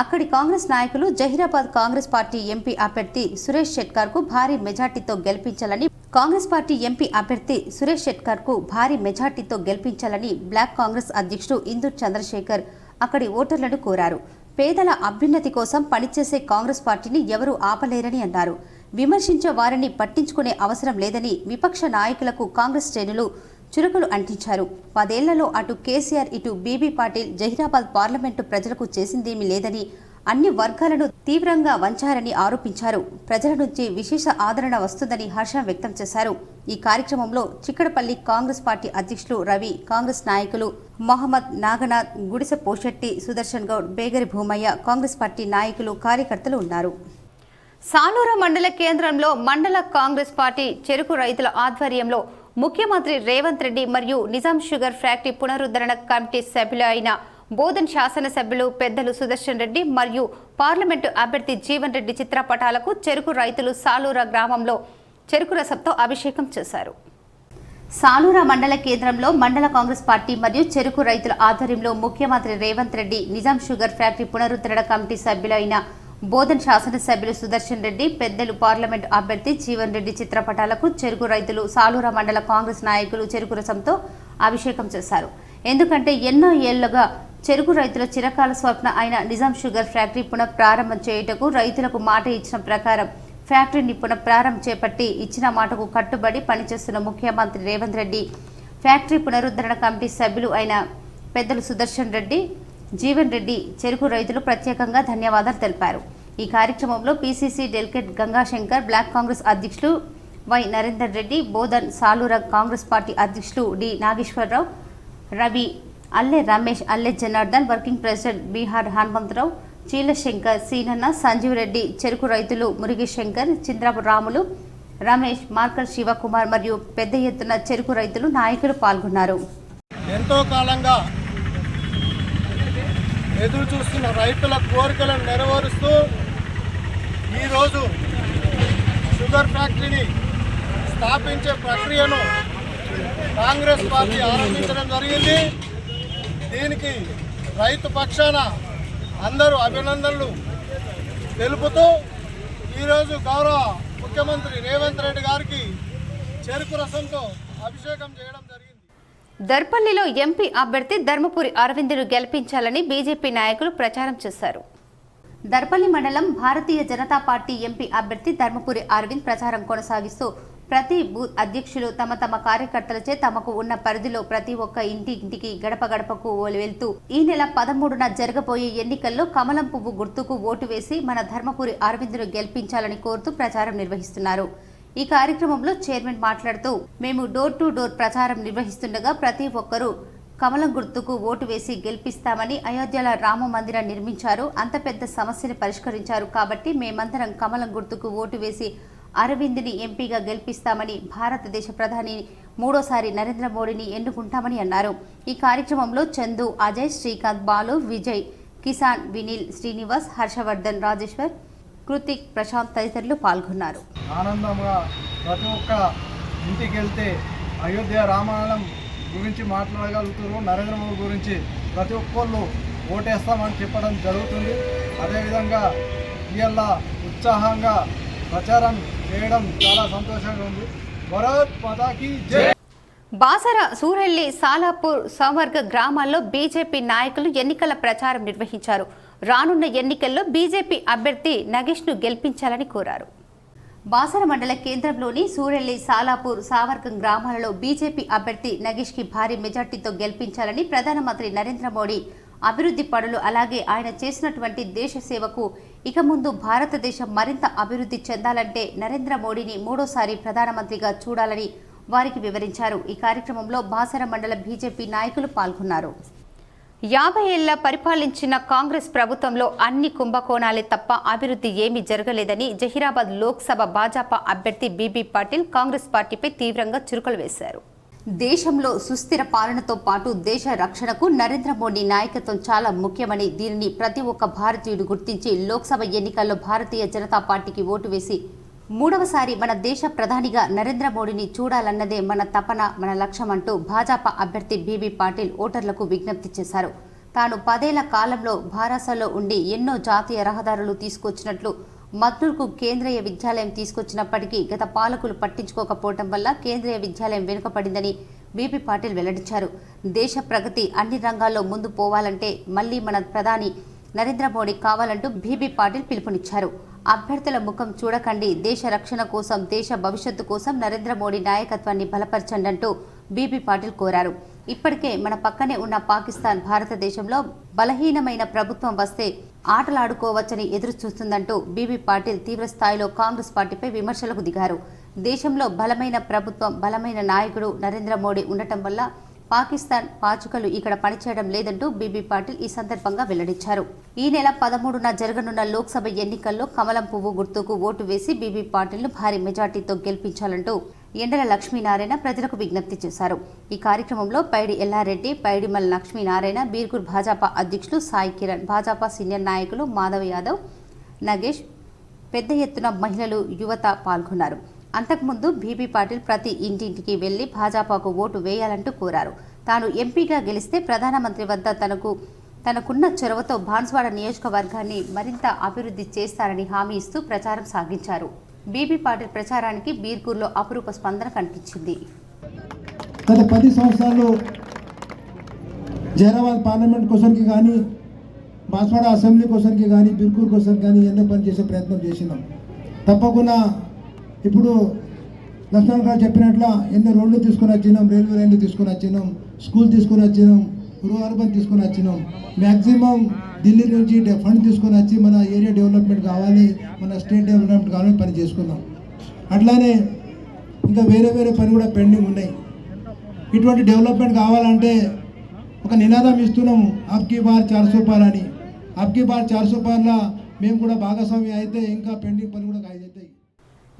అక్కడి కాంగ్రెస్ నాయకులు జహీరాబాద్ కాంగ్రెస్ పార్టీ ఎంపీ అభ్యర్థి సురేష్ షెట్కర్కు భారీ మెజార్టీతో గెలిపించాలని, కాంగ్రెస్ పార్టీ ఎంపీ అభ్యర్థి సురేష్ షెట్కర్కు భారీ మెజార్టీతో గెలిపించాలని బ్లాక్ కాంగ్రెస్ అధ్యక్షుడు ఇందూర్ చంద్రశేఖర్ అక్కడి ఓటర్లను కోరారు. పేదల అభ్యున్నతి కోసం పనిచేసే కాంగ్రెస్ పార్టీని ఎవరూ ఆపలేరని అన్నారు. విమర్శించే వారిని పట్టించుకునే అవసరం లేదని విపక్ష నాయకులకు కాంగ్రెస్ శ్రేణులు చురుకులు అంటించారు. 10 ఏళ్లలో అటు కేసీఆర్, ఇటు బీబీ పాటిల్ జహీరాబాద్ పార్లమెంటు ప్రజలకు చేసిందేమీ లేదని, అన్ని వర్గాలను తీవ్రంగా వంచారని ఆరోపించారు. ప్రజల నుంచి విశేష ఆదరణ వస్తుందని హర్షం వ్యక్తం చేశారు. ఈ కార్యక్రమంలో చిక్కడపల్లి కాంగ్రెస్ పార్టీ అధ్యక్షులు రవి, కాంగ్రెస్ నాయకులు మహమ్మద్, నాగనాథ్, గుడిసె పోషెట్టి, సుదర్శన్ గౌడ్, బేగరి భూమయ్య, కాంగ్రెస్ పార్టీ నాయకులు, కార్యకర్తలు ఉన్నారు. సాలూరు మండల కేంద్రంలో మండల కాంగ్రెస్ పార్టీ చెరుకు రైతుల ఆధ్వర్యంలో ముఖ్యమంత్రి రేవంత్ రెడ్డి మరియు నిజాం షుగర్ ఫ్యాక్టరీ పునరుద్ధరణ కమిటీ సభ్యులు అయిన బోధన్ శాసనసభ్యులు పెద్దలు సుదర్శన్ రెడ్డి మరియు పార్లమెంటు అభ్యర్థి జీవన్ రెడ్డి చిత్రపటాలకు చెరుకు రైతులు సాలూర గ్రామంలో చెరుకు రసంతో అభిషేకం చేశారు. సాలూర మండల కేంద్రంలో మండల కాంగ్రెస్ పార్టీ మరియు చెరుకు రైతుల ఆధ్వర్యంలో ముఖ్యమంత్రి రేవంత్ రెడ్డి నిజాం షుగర్ ఫ్యాక్టరీ పునరుద్ధరణ కమిటీ సభ్యులైన బోధన్ శాసనసభ్యులు సుదర్శన్ రెడ్డి పెద్దలు పార్లమెంటు అభ్యర్థి జీవన్ రెడ్డి చిత్రపటాలకు చెరుకు రైతులు సాలూర మండల కాంగ్రెస్ నాయకులు చెరుకు రసంతో అభిషేకం చేశారు. ఎందుకంటే ఎన్నో ఏళ్లుగా చెరుకు రైతుల చిరకాల స్వప్న అయిన నిజాం షుగర్ ఫ్యాక్టరీ పునఃప్రారంభం చేయుటకు రైతులకు మాట ఇచ్చిన ప్రకారం ఫ్యాక్టరీని పునఃప్రారంభం చేపట్టి ఇచ్చిన మాటకు కట్టుబడి పనిచేస్తున్న ముఖ్యమంత్రి రేవంత్ రెడ్డి ఫ్యాక్టరీ పునరుద్ధరణ కమిటీ సభ్యులు అయిన పెద్దలు సుదర్శన్ రెడ్డి జీవన్ రెడ్డి చెరుకు రైతులు ప్రత్యేకంగా ధన్యవాదాలు తెలిపారు. ఈ కార్యక్రమంలో PCC delegate Gangashankar, block Congress అధ్యక్షులు వై నరేందర్ రెడ్డి, బోధన్ సాలూర కాంగ్రెస్ పార్టీ అధ్యక్షులు D Nageswararao, Ravi, Alle Ramesh, Alle Janardhan, working president Bihar Hanumantharao, Cheelashankar, Seenanna, Sanjeev Reddy, చెరుకు రైతులు మురిగేశంకర్, చింద్రపు రాములు, రమేష్, మార్కల్ శివకుమార్ మరియు పెద్ద ఎత్తున చెరుకు రైతులు నాయకులు పాల్గొన్నారు. ఎంతో కాలంగా ఎదురు చూస్తున్న రైతుల కోరికలను నెరవేరుస్తూ ఈరోజు షుగర్ ఫ్యాక్టరీని స్థాపించే ప్రక్రియను కాంగ్రెస్ పార్టీ ఆరంభించడం జరిగింది. దీనికి రైతు పక్షాన అందరూ అభినందనలు తెలుపుతూ ఈరోజు గౌరవ ముఖ్యమంత్రి రేవంత్ రెడ్డి గారికి చెరుకు రసంతో అభిషేకం చేయడం జరిగింది. దర్పల్లిలో ఎంపీ అభ్యర్థి ధర్మపురి అరవింద్ను గెలిపించాలని బీజేపీ నాయకులు ప్రచారం చేశారు. దర్పల్లి మండలం భారతీయ జనతా పార్టీ ఎంపీ అభ్యర్థి ధర్మపురి అరవింద్ ప్రచారం కొనసాగిస్తూ ప్రతి బూత్ అధ్యక్షులు తమ తమ కార్యకర్తలచే తమకు ఉన్న పరిధిలో ప్రతి ఒక్క ఇంటికి గడప గడపకు వెళ్తూ ఈ నెల 13న జరగబోయే ఎన్నికల్లో కమలం పువ్వు గుర్తుకు ఓటు వేసి మన ధర్మపురి అరవింద్ను గెలిపించాలని కోరుతూ ప్రచారం నిర్వహిస్తున్నారు. ఈ కార్యక్రమంలో చైర్మన్ మాట్లాడుతూ మేము డోర్ టు డోర్ ప్రచారం నిర్వహిస్తుండగా ప్రతి ఒక్కరూ కమలం గుర్తుకు ఓటు వేసి గెలిపిస్తామని, అయోధ్యలో రామ మందిరం నిర్మించారు, అంత పెద్ద సమస్యని పరిష్కరించారు కాబట్టి మేమందరం కమలం గుర్తుకు ఓటు వేసి అరవింద్ని ఎంపీగా గెలిపిస్తామని, భారతదేశ ప్రధాని మూడోసారి నరేంద్ర మోడీని ఎన్నుకుంటామని అన్నారు. ఈ కార్యక్రమంలో చందు, అజయ్, శ్రీకాంత్, బాలు, విజయ్, కిసాన్, వినీల్, శ్రీనివాస్, హర్షవర్ధన్, రాజేశ్వర్, కృతిక్, ప్రశాంత్ తదితరులు పాల్గొన్నారు. ఆనందంగా ప్రతి ఒక్క ఇంటికి వెళ్తే అయోధ్య రామాయణం గురించి మాట్లాడగలుగుతారు, నరేంద్ర మోడీ గురించి ప్రతి ఒక్కళ్ళు ఓటేస్తామని చెప్పడం జరుగుతుంది. అదేవిధంగా ఇవాళ ఉత్సాహంగా ప్రచారం చేయడం చాలా సంతోషంగా ఉంది. భారత్ మాతాకి జై. బాసర, సూరెల్లి, సాలాపూర్, సంవర్గ గ్రామాల్లో బీజేపీ నాయకులు ఎన్నికల ప్రచారం నిర్వహించారు. రానున్న ఎన్నికల్లో బీజేపీ అభ్యర్థి నగేష్ను గెలిపించాలని కోరారు. బాసర మండల కేంద్రంలోని సూరెల్లి, సాలాపూర్, సావర్గం గ్రామాలలో బీజేపీ అభ్యర్థి నగేష్కి భారీ మెజార్టీతో గెలిపించాలని ప్రధానమంత్రి నరేంద్ర మోడీ అభివృద్ధి పనులు అలాగే ఆయన చేసినటువంటి దేశ సేవకు ఇక ముందు భారతదేశం మరింత అభివృద్ధి చెందాలంటే నరేంద్ర మోడీని మూడోసారి ప్రధానమంత్రిగా చూడాలని వారికి వివరించారు. ఈ కార్యక్రమంలో బాసర మండల బీజేపీ నాయకులు పాల్గొన్నారు. 50 ఏళ్ల పరిపాలించిన కాంగ్రెస్ ప్రభుత్వంలో అన్ని కుంభకోణాలే తప్ప అభివృద్ధి ఏమీ జరగలేదని జహీరాబాద్ లోక్సభ భాజపా అభ్యర్థి బీబీ పాటిల్ కాంగ్రెస్ పార్టీపై తీవ్రంగా చురుకలు వేశారు. దేశంలో సుస్థిర పాలనతో పాటు దేశ రక్షణకు నరేంద్ర మోడీ నాయకత్వం చాలా ముఖ్యమని, దీనిని ప్రతి ఒక్క భారతీయుడు గుర్తించి లోక్సభ ఎన్నికల్లో భారతీయ జనతా పార్టీకి ఓటు వేసి మూడవసారి మన దేశ ప్రధానిగా నరేంద్ర మోడీని చూడాలన్నదే మన తపన, మన లక్ష్యం అంటూ భాజపా అభ్యర్థి బీబీ పాటిల్ ఓటర్లకు విజ్ఞప్తి చేశారు. తాను 10 ఏళ్ల కాలంలో భారసలో ఉండి ఎన్నో జాతీయ రహదారులు తీసుకొచ్చినట్లు, మద్నూర్కు కేంద్రీయ విద్యాలయం తీసుకొచ్చినప్పటికీ గత పాలకులు పట్టించుకోకపోవడం వల్ల కేంద్రీయ విద్యాలయం వెనుకపడిందని బీబీ పాటిల్ వెల్లడించారు. దేశ ప్రగతి అన్ని రంగాల్లో ముందు పోవాలంటే మళ్లీ మన ప్రధాని నరేంద్ర మోడీ కావాలంటూ బీబీ పాటిల్ పిలుపునిచ్చారు. అభ్యర్థుల ముఖం చూడకండి, దేశ రక్షణ కోసం, దేశ భవిష్యత్తు కోసం నరేంద్ర మోడీ నాయకత్వాన్ని బలపరచండి అంటూ బీబీ పాటిల్ కోరారు. ఇప్పటికే మన పక్కనే ఉన్న పాకిస్తాన్ భారతదేశంలో బలహీనమైన ప్రభుత్వం వస్తే ఆటలాడుకోవచ్చని ఎదురు చూస్తుందంటూ బీబీ పాటిల్ తీవ్ర స్థాయిలో కాంగ్రెస్ పార్టీపై విమర్శలకు దిగారు. దేశంలో బలమైన ప్రభుత్వం, బలమైన నాయకుడు నరేంద్ర మోడీ ఉండటం వల్ల పాకిస్తాన్ పాచికలు ఇక్కడ పనిచేయడం లేదంటూ బీబీ పాటిల్ ఈ సందర్భంగా వెల్లడించారు. ఈ నెల 13న జరగనున్న లోక్సభ ఎన్నికల్లో కమలం పువ్వు గుర్తుకు ఓటు వేసి బీబీ పాటిల్ను భారీ మెజార్టీతో గెలిపించాలంటూ ఎండల లక్ష్మీనారాయణ ప్రజలకు విజ్ఞప్తి చేశారు. ఈ కార్యక్రమంలో పైడి ఎల్లారెడ్డి, పైడిమల్ లక్ష్మీనారాయణ, బీర్గూర్ భాజపా అధ్యక్షులు సాయి కిరణ్, భాజపా సీనియర్ నాయకులు మాధవ్ యాదవ్, నగేష్, పెద్ద ఎత్తున మహిళలు, యువత పాల్గొన్నారు. అంతకుముందు బీబీ పాటిల్ ప్రతి ఇంటింటికి వెళ్లి భాజపాకు ఓటు వేయాలంటూ కోరారు. తాను ఎంపీగా గెలిస్తే ప్రధానమంత్రి వద్ద తనకున్న చొరవతో బాన్స్వాడ నియోజకవర్గాన్ని మరింత అభివృద్ధి చేస్తారని హామీ ఇస్తూ ప్రచారం సాగించారు. బీబీ పాటిల్ ప్రచారానికి బీర్గూర్లో అపురూప స్పందన కనిపించింది. గత 10 సంవత్సరాలు జైరాబాద్ పార్లమెంట్ కోసానికి కానీ, బాన్స్వాడ అసెంబ్లీ కోసానికి కానీ, బీర్గూర్ కోసానికి కానీ ఎన్నో పని చేసే ప్రయత్నం చేసినాం. తప్పకుండా ఇప్పుడు లక్ష్మణ్ గారు చెప్పినట్లు ఎన్నో రోడ్లు తీసుకొని వచ్చినాం, రైల్వే లైన్లు తీసుకొని వచ్చినాం, స్కూల్ తీసుకొని వచ్చినాం, అర్బన్ తీసుకొని వచ్చినాం. మ్యాక్సిమం ఢిల్లీ నుంచి ఫండ్ తీసుకొని వచ్చి మన ఏరియా డెవలప్మెంట్ కావాలి, మన స్టేట్ డెవలప్మెంట్ కావాలని పని చేసుకున్నాం. అట్లానే ఇంకా వేరే పని కూడా పెండింగ్ ఉన్నాయి. ఇటువంటి డెవలప్మెంట్ కావాలంటే ఒక నినాదం ఇస్తున్నాము, అబ్కి బార్ 400 పార్ అని. అబ్కి బార్ 400 పార్లా మేము కూడా భాగస్వామి అయితే ఇంకా పెండింగ్ పని కూడా అవుతాయి.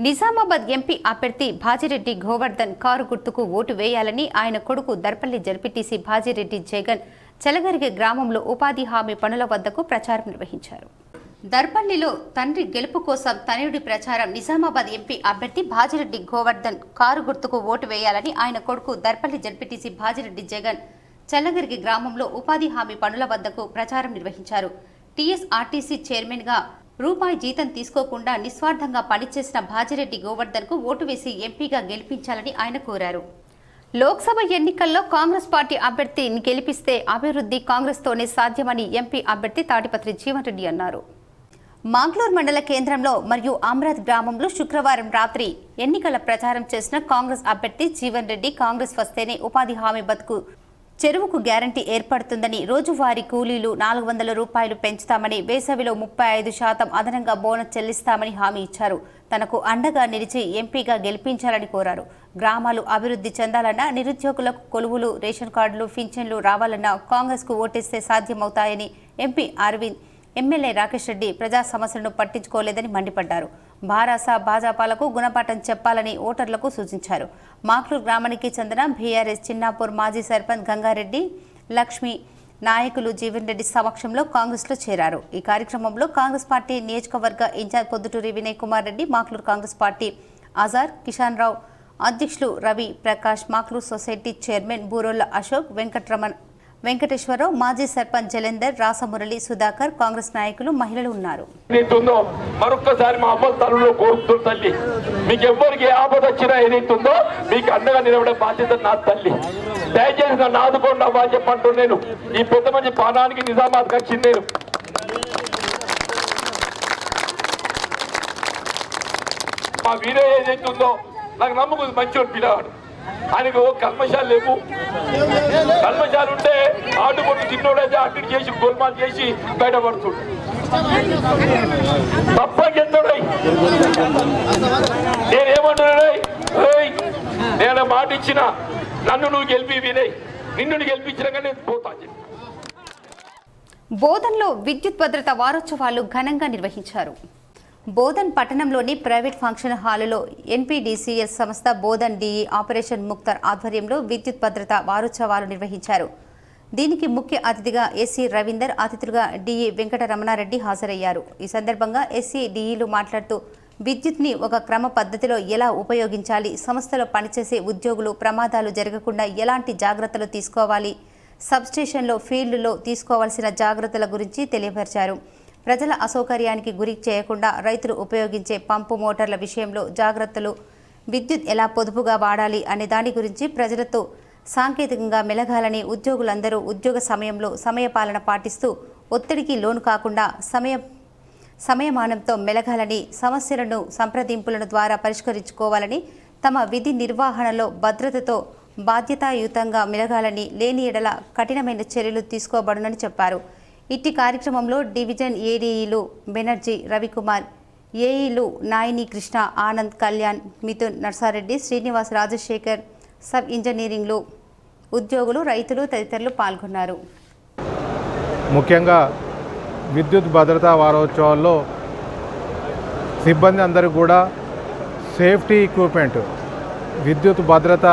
నిజామాబాద్ ఎంపీ అభ్యర్థి భాజిరెడ్డి గోవర్ధన్ కారు గుర్తుకు ఓటు వేయాలని ఆయన కొడుకు దర్పల్లి జడ్పీటీసీ భాజిరెడ్డి జగన్ చెలగరిగే గ్రామంలో ఉపాధి హామీ పనుల వద్దకు ప్రచారం నిర్వహించారు. దర్పల్లిలో తండ్రి గెలుపు కోసం తనయుడి ప్రచారం. నిజామాబాద్ ఎంపీ అభ్యర్థి భాజిరెడ్డి గోవర్ధన్ కారు గుర్తుకు ఓటు వేయాలని ఆయన కొడుకు దర్పల్లి జడ్పీటీసీ భాజిరెడ్డి జగన్ చెల్లగిరికి గ్రామంలో ఉపాధి హామీ పనుల వద్దకు ప్రచారం నిర్వహించారు. టీఎస్ఆర్టీసీ చైర్మన్గా రూపాయి జీతం తీసుకోకుండా నిస్వార్థంగా పనిచేసిన భాజిరెడ్డి గోవర్ధన్కు ఓటు వేసి ఎంపీగా గెలిపించాలని ఆయన కోరారు. లోక్సభ ఎన్నికల్లో కాంగ్రెస్ పార్టీ అభ్యర్థిని గెలిపిస్తే అభివృద్ధి కాంగ్రెస్తోనే సాధ్యమని ఎంపీ అభ్యర్థి తాటిపత్రి జీవన్ రెడ్డి అన్నారు. మాంగ్లూర్ మండల కేంద్రంలో మరియు అమ్రాద్ గ్రామంలో శుక్రవారం రాత్రి ఎన్నికల ప్రచారం చేసిన కాంగ్రెస్ అభ్యర్థి జీవన్ రెడ్డి కాంగ్రెస్ వస్తేనే ఉపాధి హామీ బతుకు చెరువుకు గ్యారంటీ ఏర్పడుతుందని, రోజువారీ కూలీలు 400 రూపాయలు పెంచుతామని, వేసవిలో 35% అదనంగా బోనస్ చెల్లిస్తామని హామీ ఇచ్చారు. తనకు అండగా నిలిచి ఎంపీగా గెలిపించాలని కోరారు. గ్రామాలు అభివృద్ధి చెందాలన్నా, నిరుద్యోగులకు కొలువులు, రేషన్ కార్డులు, పింఛన్లు రావాలన్నా కాంగ్రెస్కు ఓటేస్తే సాధ్యమవుతాయని ఎంపీ అరవింద్, ఎమ్మెల్యే రాకేష్ రెడ్డి ప్రజా సమస్యలను పట్టించుకోలేదని మండిపడ్డారు. భాజపాలకు గుణపాఠం చెప్పాలని ఓటర్లకు సూచించారు. మాక్లూర్ గ్రామానికి చెందిన బీఆర్ఎస్ చిన్నాపూర్ మాజీ సర్పంచ్ గంగారెడ్డి, లక్ష్మి నాయకులు జీవన్ రెడ్డి సమక్షంలో కాంగ్రెస్లో చేరారు. ఈ కార్యక్రమంలో కాంగ్రెస్ పార్టీ నియోజకవర్గ ఇన్ఛార్జ్ పొద్దుటూరి వినయ్ కుమార్ రెడ్డి, మాక్లూర్ కాంగ్రెస్ పార్టీ ఆజార్ కిషన్ రావు అధ్యక్షులు రవి ప్రకాష్, మాక్లూర్ సొసైటీ చైర్మన్ బూరోళ్ల అశోక్, వెంకటేశ్వరరావు, మాజీ సర్పంచ్ జలేందర్, రాసమురళి, సుధాకర్, కాంగ్రెస్ నాయకులు, మహిళలు ఉన్నారు. మరొక్కసారి మా అమ్మ తల్లులో కోరుతుంది తల్లి, మీకు ఎవరికి ఆపద వచ్చినా ఏదైతుందో మీకు అండగా నిలబడే బాధ్యత నా తల్లి. దయచేసి నన్ను ఆదుకోండి అవ్వా చెప్పంటూ నేను ఈ పెద్ద మంచి పానానికి నిజామాబాద్ వచ్చింది. నేను మా వీరే ఏదైతుందో నాకు నమ్మకం మంచి పిల్లవాడు, ఆయనకు కల్మషాలు లేవు. కల్మషాలు ఉంటే ఆటుపొట్టు తిన్నోడైతే అటు చేసి గోల్మాల్ చేసి బయటపడుతుండు. తప్పకెత్తుడై నేనేమంటున్నాడై, నేను మాట ఇచ్చిన నన్ను నువ్వు గెలిపి వినయ్, నిన్ను గెలిపించినాక నేను పోతాను. బోధన్లో విద్యుత్ భద్రత వారోత్సవాలు ఘనంగా నిర్వహించారు. బోధన్ పట్టణంలోని ప్రైవేట్ ఫంక్షన్ హాలులో ఎన్పీడీసీఎస్ సంస్థ బోధన్ డిఈ ఆపరేషన్ ముక్తార్ ఆధ్వర్యంలో విద్యుత్ భద్రత వారోత్సవాలు నిర్వహించారు. దీనికి ముఖ్య అతిథిగా ఎస్సీ రవీందర్, అతిథులుగా డిఈ వెంకటరమణారెడ్డి హాజరయ్యారు. ఈ సందర్భంగా ఎస్సీ డిఈలు మాట్లాడుతూ విద్యుత్ని ఒక క్రమ పద్ధతిలో ఎలా ఉపయోగించాలి, సంస్థలో పనిచేసే ఉద్యోగులు ప్రమాదాలు జరగకుండా ఎలాంటి జాగ్రత్తలు తీసుకోవాలి, సబ్స్టేషన్లో ఫీల్డ్లో తీసుకోవాల్సిన జాగ్రత్తల గురించి తెలియపరిచారు. ప్రజల అసౌకర్యానికి గురి చేయకుండా రైతులు ఉపయోగించే పంపు మోటార్ల విషయంలో జాగ్రత్తలు, విద్యుత్ ఎలా పొదుపుగా వాడాలి అనే దాని గురించి ప్రజలతో సాంకేతికంగా మెలగాలని, ఉద్యోగులందరూ ఉద్యోగ సమయంలో సమయపాలన పాటిస్తూ ఒత్తిడికి లోను కాకుండా సమయమానంతో మెలగాలని, సమస్యలను సంప్రదింపులను ద్వారా పరిష్కరించుకోవాలని, తమ విధి నిర్వహణలో భద్రతతో బాధ్యతాయుతంగా మెలగాలని, లేని ఎడల కఠినమైన చర్యలు తీసుకోబడునని చెప్పారు. ఇట్టి కార్యక్రమంలో డివిజన్ ఏడీఈలు బెనర్జీ రవికుమార్, ఏఈలు నాయిని కృష్ణ, ఆనంద్, కళ్యాణ్, మిథున్, నర్సారెడ్డి, శ్రీనివాస్, రాజశేఖర్, సబ్ ఇంజనీరింగ్లు ఉద్యోగులు, రైతులు తదితరులు పాల్గొన్నారు. ముఖ్యంగా విద్యుత్ భద్రతా వారోత్సవాల్లో సిబ్బంది అందరికీ కూడా సేఫ్టీ ఎక్విప్మెంట్, విద్యుత్ భద్రత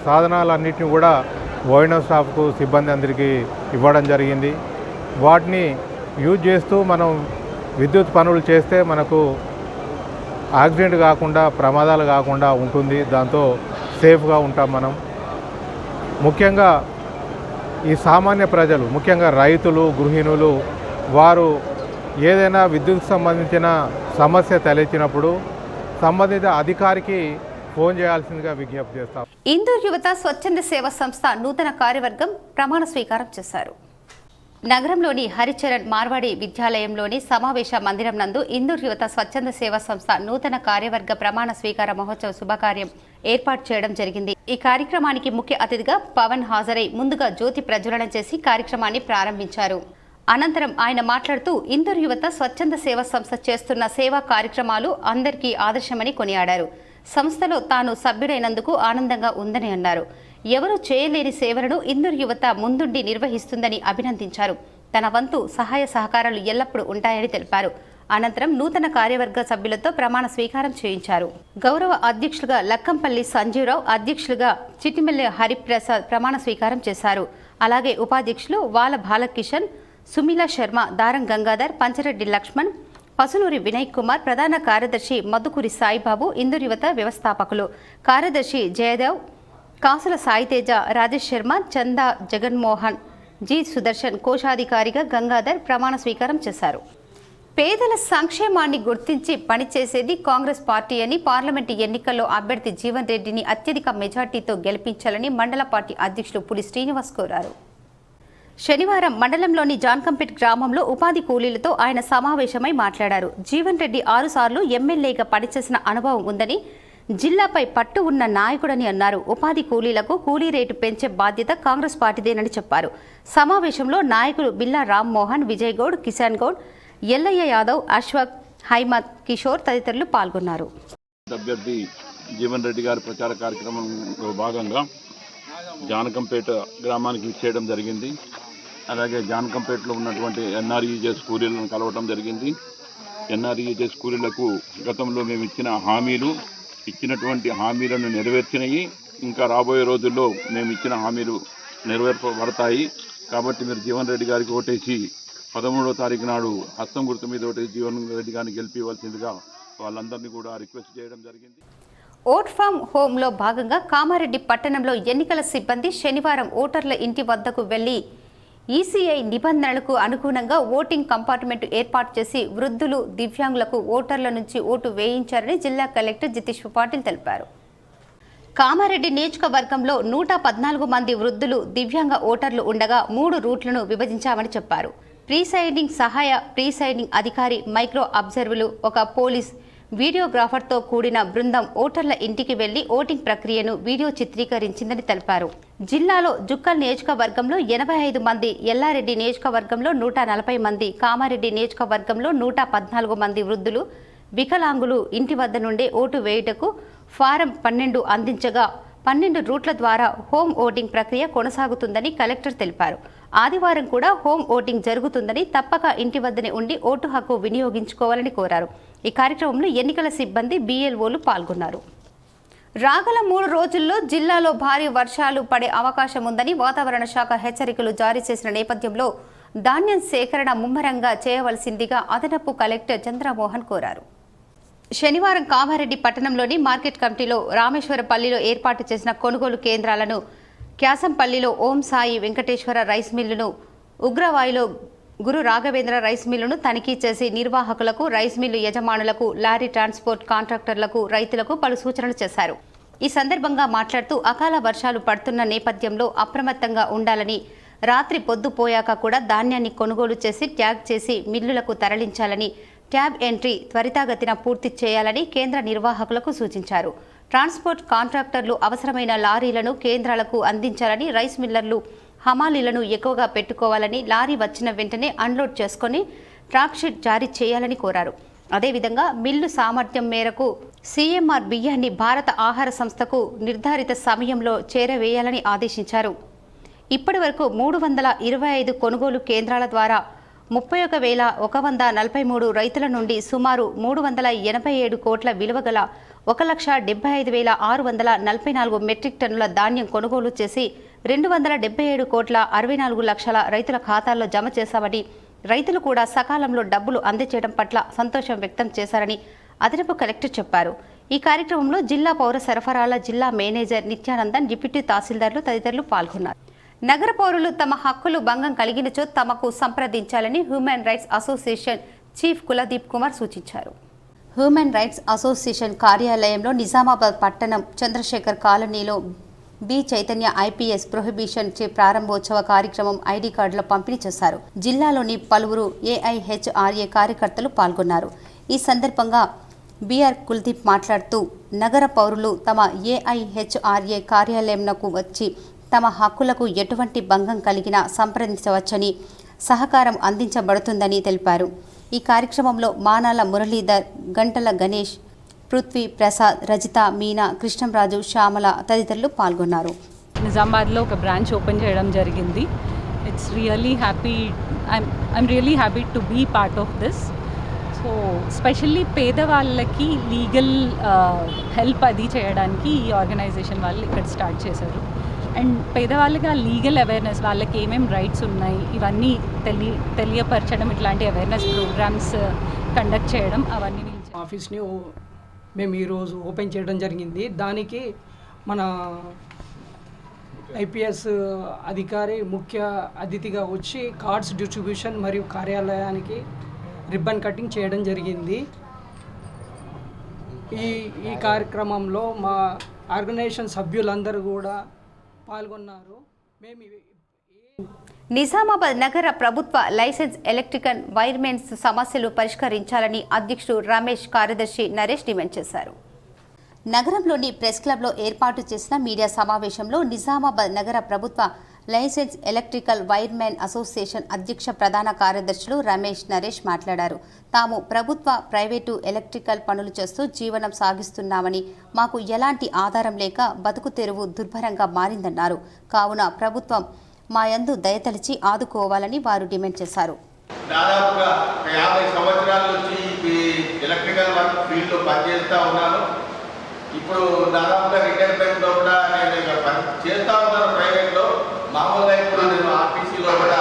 సాధనాలన్నింటినీ కూడా ఓఎన్ఎం స్టాఫ్కు సిబ్బంది అందరికీ ఇవ్వడం జరిగింది. వాటిని యూజ్ చేస్తూ మనం విద్యుత్ పనులు చేస్తే మనకు యాక్సిడెంట్ కాకుండా, ప్రమాదాలు కాకుండా ఉంటుంది. దాంతో సేఫ్గా ఉంటాం మనం. ముఖ్యంగా ఈ సామాన్య ప్రజలు, ముఖ్యంగా రైతులు, గృహిణులు, వారు ఏదైనా విద్యుత్ సంబంధించిన సమస్య తలెత్తినప్పుడు సంబంధిత అధికారికి ఫోన్ చేయాల్సిందిగా విజ్ఞప్తి చేస్తాం. ఇందూర్ యువత స్వచ్ఛంద సేవా సంస్థ నూతన కార్యవర్గం ప్రమాణ స్వీకారం చేశారు. నగరంలోని హరిచరణ్ మార్వాడి విద్యాలయంలోని సమావేశ మందిరం నందు ఇందూర్ యువత స్వచ్ఛంద సేవా సంస్థ నూతన కార్యవర్గ ప్రమాణ స్వీకార మహోత్సవ శుభకార్యం ఏర్పాటు చేయడం జరిగింది. ఈ కార్యక్రమానికి ముఖ్య అతిథిగా పవన్ హాజరై ముందుగా జ్యోతి ప్రజ్వలన చేసి కార్యక్రమాన్ని ప్రారంభించారు. అనంతరం ఆయన మాట్లాడుతూ ఇందూర్ యువత స్వచ్ఛంద సేవా సంస్థ చేస్తున్న సేవా కార్యక్రమాలు అందరికీ ఆదర్శమని కొనియాడారు. సంస్థలో తాను సభ్యుడైనందుకు ఆనందంగా ఉందని అన్నారు. ఎవరూ చేయలేని సేవలను ఇందూర్ యువత ముందుండి నిర్వహిస్తుందని అభినందించారు. తన వంతు సహాయ సహకారాలు ఎల్లప్పుడూ ఉంటాయని తెలిపారు. అనంతరం నూతన కార్యవర్గ సభ్యులతో ప్రమాణ స్వీకారం చేయించారు. గౌరవ అధ్యక్షులుగా లక్కంపల్లి సంజీవరావు, అధ్యక్షులుగా చిట్టిమెల్లి హరిప్రసాద్ ప్రమాణ స్వీకారం చేశారు. అలాగే ఉపాధ్యక్షులు వాల బాలకిషన్, సుమిలా శర్మ, దారం గంగాధర్, పంచరెడ్డి లక్ష్మణ్, పసునూరి వినయ్ కుమార్, ప్రధాన కార్యదర్శి మధుకూరి సాయిబాబు, ఇందూర్ యువత వ్యవస్థాపకులు కార్యదర్శి జయదేవ్, కాసుల సాయితేజ, రాజేష్ శర్మ, చందా జగన్మోహన్, జి సుదర్శన్ కోశాధికారిగా గంగాధర్ ప్రమాణ స్వీకారం చేశారు. పేదల సంక్షేమాన్ని గుర్తించి పనిచేసేది కాంగ్రెస్ పార్టీ అని పార్లమెంటు ఎన్నికల్లో అభ్యర్థి జీవన్ రెడ్డిని అత్యధిక మెజార్టీతో గెలిపించాలని మండల పార్టీ అధ్యక్షులు పులి శ్రీనివాస్ కోరారు. శనివారం మండలంలోని జాన్కంపేట్ గ్రామంలో ఉపాధి కూలీలతో ఆయన సమావేశమై మాట్లాడారు. జీవన్ రెడ్డి 6 సార్లు ఎమ్మెల్యేగా పనిచేసిన అనుభవం ఉందని, జిల్లాపై పట్టు ఉన్న నాయకుడని అన్నారు. ఉపాధి కూలీలకు కూలీ రేటు పెంచే బాధ్యత కాంగ్రెస్ పార్టీదేనని చెప్పారు. సమావేశంలో నాయకులు బిల్లా రామ్మోహన్, విజయ్ గౌడ్, కిసాన్ గౌడ్, ఎల్లయ్య యాదవ్, అశ్వక్, హైమత్, కిషోర్ తదితరులు పాల్గొన్నారు. అభ్యర్థి జీవన్ రెడ్డి గారి ప్రచార కార్యక్రమంలో భాగంగా జానకంపేట గ్రామానికి ఇచ్చేయడం జరిగింది. అలాగే జానకంపేటలో ఉన్నటువంటి ఎన్ఆర్ఈజెస్ కూలీలను కలవటం జరిగింది. ఎన్ఆర్ఈజెస్ కూలీలకు గతంలో మేము ఇచ్చినటువంటి హామీలను నెరవేర్చినవి, ఇంకా రాబోయే రోజుల్లో మేము ఇచ్చిన హామీలు నెరవేర్పబడతాయి. కాబట్టి మీరు జీవన్ రెడ్డి గారికి ఓటేసి 13వ తారీఖు నాడు హస్తం గుర్తు మీద ఓటేసి జీవన్ రెడ్డి గారిని గెలిపివ్వాల్సిందిగా వాళ్ళందరినీ కూడా రిక్వెస్ట్ చేయడం జరిగింది. ఓట్ ఫ్రమ్ హోంలో భాగంగా కామారెడ్డి పట్టణంలో ఎన్నికల సిబ్బంది శనివారం ఓటర్ల ఇంటి వద్దకు వెళ్లి ఈసీఐ నిబంధనలకు అనుగుణంగా ఓటింగ్ కంపార్ట్మెంట్ ఏర్పాటు చేసి వృద్ధులు, దివ్యాంగులకు ఓటర్ల నుంచి ఓటు వేయించారని జిల్లా కలెక్టర్ జితేశ్వర్ పాటిల్ తెలిపారు. కామారెడ్డి నియోజకవర్గంలో 114 మంది వృద్ధులు, దివ్యాంగ ఓటర్లు ఉండగా 3 రూట్లను విభజించామని చెప్పారు. ప్రీసైడింగ్ సహాయ ప్రీసైడింగ్ అధికారి, మైక్రో అబ్జర్వర్లు, ఒక పోలీస్ వీడియోగ్రాఫర్తో కూడిన బృందం ఓటర్ల ఇంటికి వెళ్లి ఓటింగ్ ప్రక్రియను వీడియో చిత్రీకరించిందని తెలిపారు. జిల్లాలో జుక్కల్ నియోజకవర్గంలో 85 మంది, ఎల్లారెడ్డి నియోజకవర్గంలో 140 మంది, కామారెడ్డి నియోజకవర్గంలో 114 మంది వృద్ధులు, వికలాంగులు ఇంటి వద్ద నుండే ఓటు వేయుటకు ఫారం 12 అందించగా 12 రూట్ల ద్వారా హోమ్ ఓటింగ్ ప్రక్రియ కొనసాగుతుందని కలెక్టర్ తెలిపారు. ఆదివారం కూడా హోమ్ ఓటింగ్ జరుగుతుందని, తప్పక ఇంటి వద్దనే ఉండి ఓటు హక్కు వినియోగించుకోవాలని కోరారు. ఈ కార్యక్రమంలో ఎన్నికల సిబ్బంది, BLOలు పాల్గొన్నారు. రాగల 3 రోజుల్లో జిల్లాలో భారీ వర్షాలు పడే అవకాశం ఉందని వాతావరణ శాఖ హెచ్చరికలు జారీ చేసిన నేపథ్యంలో ధాన్యం సేకరణ ముమ్మరంగా చేయవలసిందిగా అదనపు కలెక్టర్ చంద్రమోహన్ కోరారు. శనివారం కామారెడ్డి పట్టణంలోని మార్కెట్ కమిటీలో రామేశ్వరపల్లిలో ఏర్పాటు చేసిన కొనుగోలు కేంద్రాలను, క్యాసంపల్లిలో ఓం సాయి వెంకటేశ్వర రైస్ మిల్లును, ఉగ్రవాయిలో గురు రాఘవేంద్ర రైస్ మిల్లును తనిఖీ చేసి నిర్వాహకులకు, రైస్ మిల్లు యజమానులకు, లారీ ట్రాన్స్పోర్ట్ కాంట్రాక్టర్లకు, రైతులకు పలు సూచనలు చేశారు. ఈ సందర్భంగా మాట్లాడుతూ అకాల వర్షాలు పడుతున్న నేపథ్యంలో అప్రమత్తంగా ఉండాలని, రాత్రి పొద్దుపోయాక కూడా ధాన్యాన్ని కొనుగోలు చేసి ట్యాగ్ చేసి మిల్లులకు తరలించాలని, ట్యాబ్ ఎంట్రీ త్వరితగతిన పూర్తి చేయాలని కేంద్ర నిర్వాహకులకు సూచించారు. ట్రాన్స్పోర్ట్ కాంట్రాక్టర్లు అవసరమైన లారీలను కేంద్రాలకు అందించాలని, రైస్ మిల్లర్లు హమాలీలను ఎక్కువగా పెట్టుకోవాలని, లారీ వచ్చిన వెంటనే అన్లోడ్ చేసుకుని ట్రాక్ షీట్ జారీ చేయాలని కోరారు. అదేవిధంగా మిల్లు సామర్థ్యం మేరకు సీఎంఆర్ బియ్యాన్ని భారత ఆహార సంస్థకు నిర్ధారిత సమయంలో చేరవేయాలని ఆదేశించారు. ఇప్పటి వరకు 325 కొనుగోలు కేంద్రాల ద్వారా 31,143 రైతుల నుండి సుమారు 387 కోట్ల విలువ గల 1,75,644 మెట్రిక్ టన్నుల ధాన్యం కొనుగోలు చేసి 277 కోట్ల 64 లక్షల రైతుల ఖాతాల్లో జమ చేశామని, రైతులు కూడా సకాలంలో డబ్బులు అందజేయడం పట్ల సంతోషం వ్యక్తం చేశారని అదనపు కలెక్టర్ చెప్పారు. ఈ కార్యక్రమంలో జిల్లా పౌర సరఫరాల జిల్లా మేనేజర్ నిత్యానందన్, డిప్యూటీ తహసీల్దార్లు తదితరులు పాల్గొన్నారు. నగర పౌరులు తమ హక్కులు భంగం కలిగినచో తమకు సంప్రదించాలని human rights association chief Kuldeep Kumar సూచించారు. హ్యూమన్ రైట్స్ అసోసియేషన్ కార్యాలయంలో నిజామాబాద్ పట్టణం చంద్రశేఖర్ కాలనీలో బి చైతన్య ఐపీఎస్ ప్రొహిబిషన్ ప్రారంభోత్సవ కార్యక్రమం ఐడి కార్డుల పంపిణీ చేశారు. జిల్లాలోని పలువురు ఏఐహెచ్ఆర్ఏ కార్యకర్తలు పాల్గొన్నారు. ఈ సందర్భంగా బిఆర్ కుల్దీప్ మాట్లాడుతూ నగర పౌరులు తమ ఏఐహెచ్ఆర్ఏ కార్యాలయంకు వచ్చి తమ హక్కులకు ఎటువంటి భంగం కలిగినా సంప్రదించవచ్చని, సహకారం అందించబడుతుందని తెలిపారు. ఈ కార్యక్రమంలో మానాల మురళీధర్, గంటల గణేష్, పృథ్వీ, ప్రసాద్, రజిత, మీనా, కృష్ణంరాజు, శ్యామల తదితరులు పాల్గొన్నారు. నిజామాబాద్లో ఒక బ్రాంచ్ ఓపెన్ చేయడం జరిగింది. It's really happy, I'm really happy to be part of this. So specially పేదవాళ్ళకి లీగల్ హెల్ప్ అది చేయడానికి ఈ ఆర్గనైజేషన్ వాళ్ళు ఇక్కడ స్టార్ట్ చేశారు. అండ్ పేదవాళ్ళకి ఆ లీగల్ అవేర్నెస్, వాళ్ళకి ఏమేమి రైట్స్ ఉన్నాయి ఇవన్నీ తెలియపరచడం, ఇట్లాంటి అవేర్నెస్ ప్రోగ్రామ్స్ కండక్ట్ చేయడం, అవన్నీ ఆఫీస్ని మేము ఈరోజు ఓపెన్ చేయడం జరిగింది. దానికి మన ఐపీఎస్ అధికారి ముఖ్య అతిథిగా వచ్చి కార్డ్స్ డిస్ట్రిబ్యూషన్ మరియు కార్యాలయానికి రిబ్బన్ కటింగ్ చేయడం జరిగింది. ఈ కార్యక్రమంలో మా ఆర్గనైజేషన్ సభ్యులందరూ కూడా పాల్గొన్నారు. నిజామాబాద్ నగర ప్రభుత్వ లైసెన్స్ ఎలక్ట్రికల్ వైర్మెన్స్ సమస్యలు పరిష్కరించాలని అధ్యక్షుడు రమేష్, కార్యదర్శి నరేష్ డిమాండ్ చేశారు. నగరంలోని ప్రెస్ క్లబ్లో ఏర్పాటు చేసిన మీడియా సమావేశంలో నిజామాబాద్ నగర ప్రభుత్వ లైసెన్స్ ఎలక్ట్రికల్ వైర్మెన్ అసోసియేషన్ అధ్యక్ష ప్రధాన కార్యదర్శులు రమేష్, నరేష్ మాట్లాడారు. తాము ప్రభుత్వ, ప్రైవేటు ఎలక్ట్రికల్ పనులు చేస్తూ జీవనం సాగిస్తున్నామని, మాకు ఎలాంటి ఆధారం లేక బతుకు తెరువు దుర్భరంగా మారిందన్నారు. కావున ప్రభుత్వం మా యందు దయతలిచి ఆదుకోవాలని వారు డిమాండ్ చేశారు. దాదాపుగా 50 సంవత్సరాల నుంచి ఎలక్ట్రికల్ వర్క్ ఫీల్డ్లో పనిచేస్తూ ఉన్నాను. ఇప్పుడు దాదాపుగా రిటైర్మెంట్లో కూడా నేను చేస్తూ ఉన్నాను ప్రైవేట్లో. మామూలుగా ఇప్పుడు నేను ఆర్టీసీలో కూడా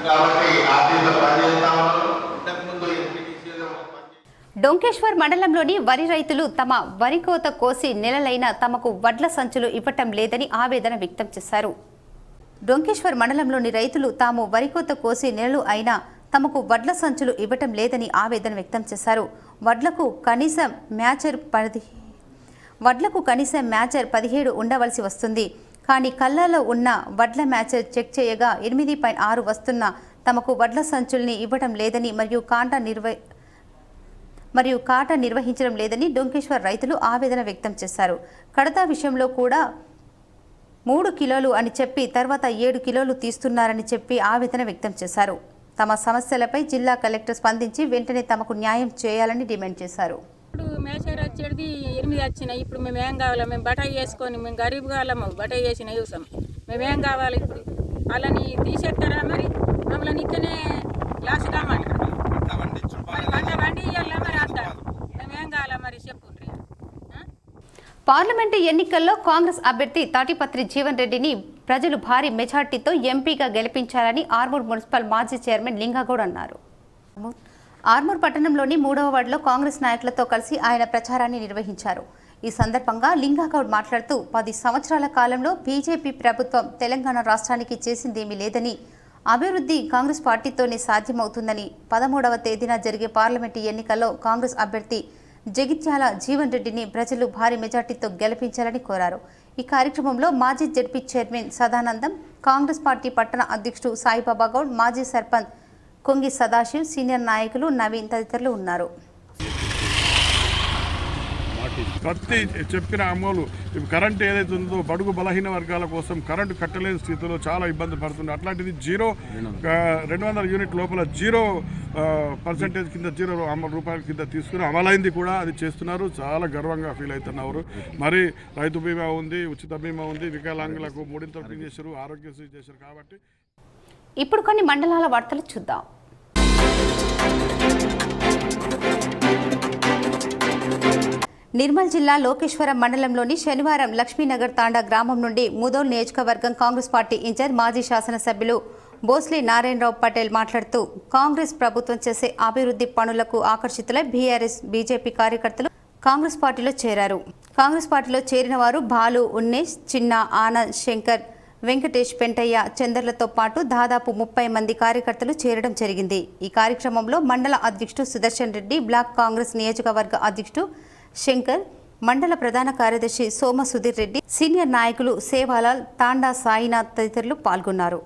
కాబట్టి ఆర్టీసీలో పనిచేస్తా ఉన్నాను. ఇంతకుముందు డొంకేశ్వర్ మండలంలోని వరి రైతులు తమ వరి కోత కోసి నెలలైనా తమకు వడ్ల సంచులు ఇవ్వటం లేదని ఆవేదన వ్యక్తం చేశారు. డొంకేశ్వర్ మండలంలోని రైతులు తాము వరి కోత కోసి నెలలు అయినా తమకు వడ్ల సంచులు ఇవ్వటం లేదని ఆవేదన వ్యక్తం చేశారు. వడ్లకు కనీసం మ్యాచర్ 17 ఉండవలసి వస్తుంది. కానీ కళ్ళలో ఉన్న వడ్ల మ్యాచర్ చెక్ చేయగా 8.6 వస్తున్న తమకు వడ్ల సంచుల్ని ఇవ్వడం లేదని మరియు కాట నిర్వహించడం లేదని డొంకేశ్వర్ రైతులు ఆవేదన వ్యక్తం చేశారు. కడతా విషయంలో కూడా 3 కిలోలు అని చెప్పి తర్వాత 7 కిలోలు తీస్తున్నారని చెప్పి ఆవేదన వ్యక్తం చేశారు. తమ సమస్యలపై జిల్లా కలెక్టర్ స్పందించి వెంటనే తమకు న్యాయం చేయాలని డిమాండ్ చేశారు. ఇప్పుడు మేషర్ వచ్చేది 8 వచ్చినాయి. ఇప్పుడు మేము ఏం కావాలి? మేము బటాయి చేసుకొని మేము గరీబ్ కావాలము, బటాయి చేసిన చూసాం. మేమేం కావాలి? ఇప్పుడు వాళ్ళని తీసేస్తారా? మరి మమ్మల్ని ఇక్కడనే లాస్ కామంటారు. బండి ఇవ్వాలా? మరి అంటారు. మేమేం కావాలా? మరి చెప్పు. పార్లమెంటు ఎన్నికల్లో కాంగ్రెస్ అభ్యర్థి తాటిపత్రి జీవన్ రెడ్డిని ప్రజలు భారీ మెజార్టీతో ఎంపీగా గెలిపించాలని ఆర్మూర్ మున్సిపల్ మాజీ చైర్మన్ లింగగౌడ్ అన్నారు. ఆర్మూర్ పట్టణంలోని 3వ వార్డులో కాంగ్రెస్ నాయకులతో కలిసి ఆయన ప్రచారాన్ని నిర్వహించారు. ఈ సందర్భంగా లింగగౌడ్ మాట్లాడుతూ 10 సంవత్సరాల కాలంలో బీజేపీ ప్రభుత్వం తెలంగాణ రాష్ట్రానికి చేసిందేమీ లేదని, అభివృద్ధి కాంగ్రెస్ పార్టీతోనే సాధ్యమవుతుందని, 13వ తేదీన జరిగే పార్లమెంటు ఎన్నికల్లో కాంగ్రెస్ అభ్యర్థి జగిత్యాల జీవన్ రెడ్డిని ప్రజలు భారీ మెజార్టీతో గెలిపించాలని కోరారు. ఈ కార్యక్రమంలో మాజీ ZP chairman Sadanandam, Congress party పట్టణ అధ్యక్షుడు సాయిబాబా గౌడ్, మాజీ సర్పంచ్ కొంగి సదాశివ్, సీనియర్ నాయకులు నవీన్ తదితరులు ఉన్నారు. ప్రతి చెప్పిన అమలు కరెంట్ ఏదైతే ఉందో బడుగు బలహీన వర్గాల కోసం కరెంటు కట్టలేని స్థితిలో చాలా ఇబ్బంది పడుతుంది. అట్లాంటిది 200 యూనిట్ లోపల 0% కింద 0 రూపాయల కింద తీసుకుని అమలైంది కూడా, అది చేస్తున్నారు. చాలా గర్వంగా ఫీల్ అవుతున్నారు. మరి రైతు బీమా ఉంది, ఉచిత బీమా ఉంది, వికలాంగులకు 3 చేశారు, ఆరోగ్యశ్రీ చేశారు. కాబట్టి ఇప్పుడు కొన్ని మండలాల వార్తలు చూద్దాం. నిర్మల్ జిల్లా లోకేశ్వరం మండలంలోని శనివారం లక్ష్మీనగర్ తాండా గ్రామం నుండి ముదోల్ నియోజకవర్గం కాంగ్రెస్ పార్టీ ఇన్ఛార్జ్ మాజీ శాసనసభ్యులు బోస్లే నారాయణరావు పటేల్ మాట్లాడుతూ కాంగ్రెస్ ప్రభుత్వం చేసే అభివృద్ధి పనులకు ఆకర్షితులై బీఆర్ఎస్ బీజేపీ కార్యకర్తలు కాంగ్రెస్ పార్టీలో చేరారు. కాంగ్రెస్ పార్టీలో చేరిన వారు బాలు, ఉన్నేష్, చిన్న, ఆనంద్, శంకర్, వెంకటేష్, పెంటయ్య, చందర్లతో పాటు దాదాపు 30 మంది కార్యకర్తలు చేరడం జరిగింది. ఈ కార్యక్రమంలో మండల అధ్యక్షుడు సుదర్శన్ రెడ్డి, బ్లాక్ కాంగ్రెస్ నియోజకవర్గ అధ్యక్షుడు శంకర్, మండల ప్రధాన కార్యదర్శి సోమ సుధీర్ రెడ్డి, సీనియర్ నాయకులు సేవాలాల్, తాండా సాయినాథ్ తదితరులు పాల్గొన్నారు.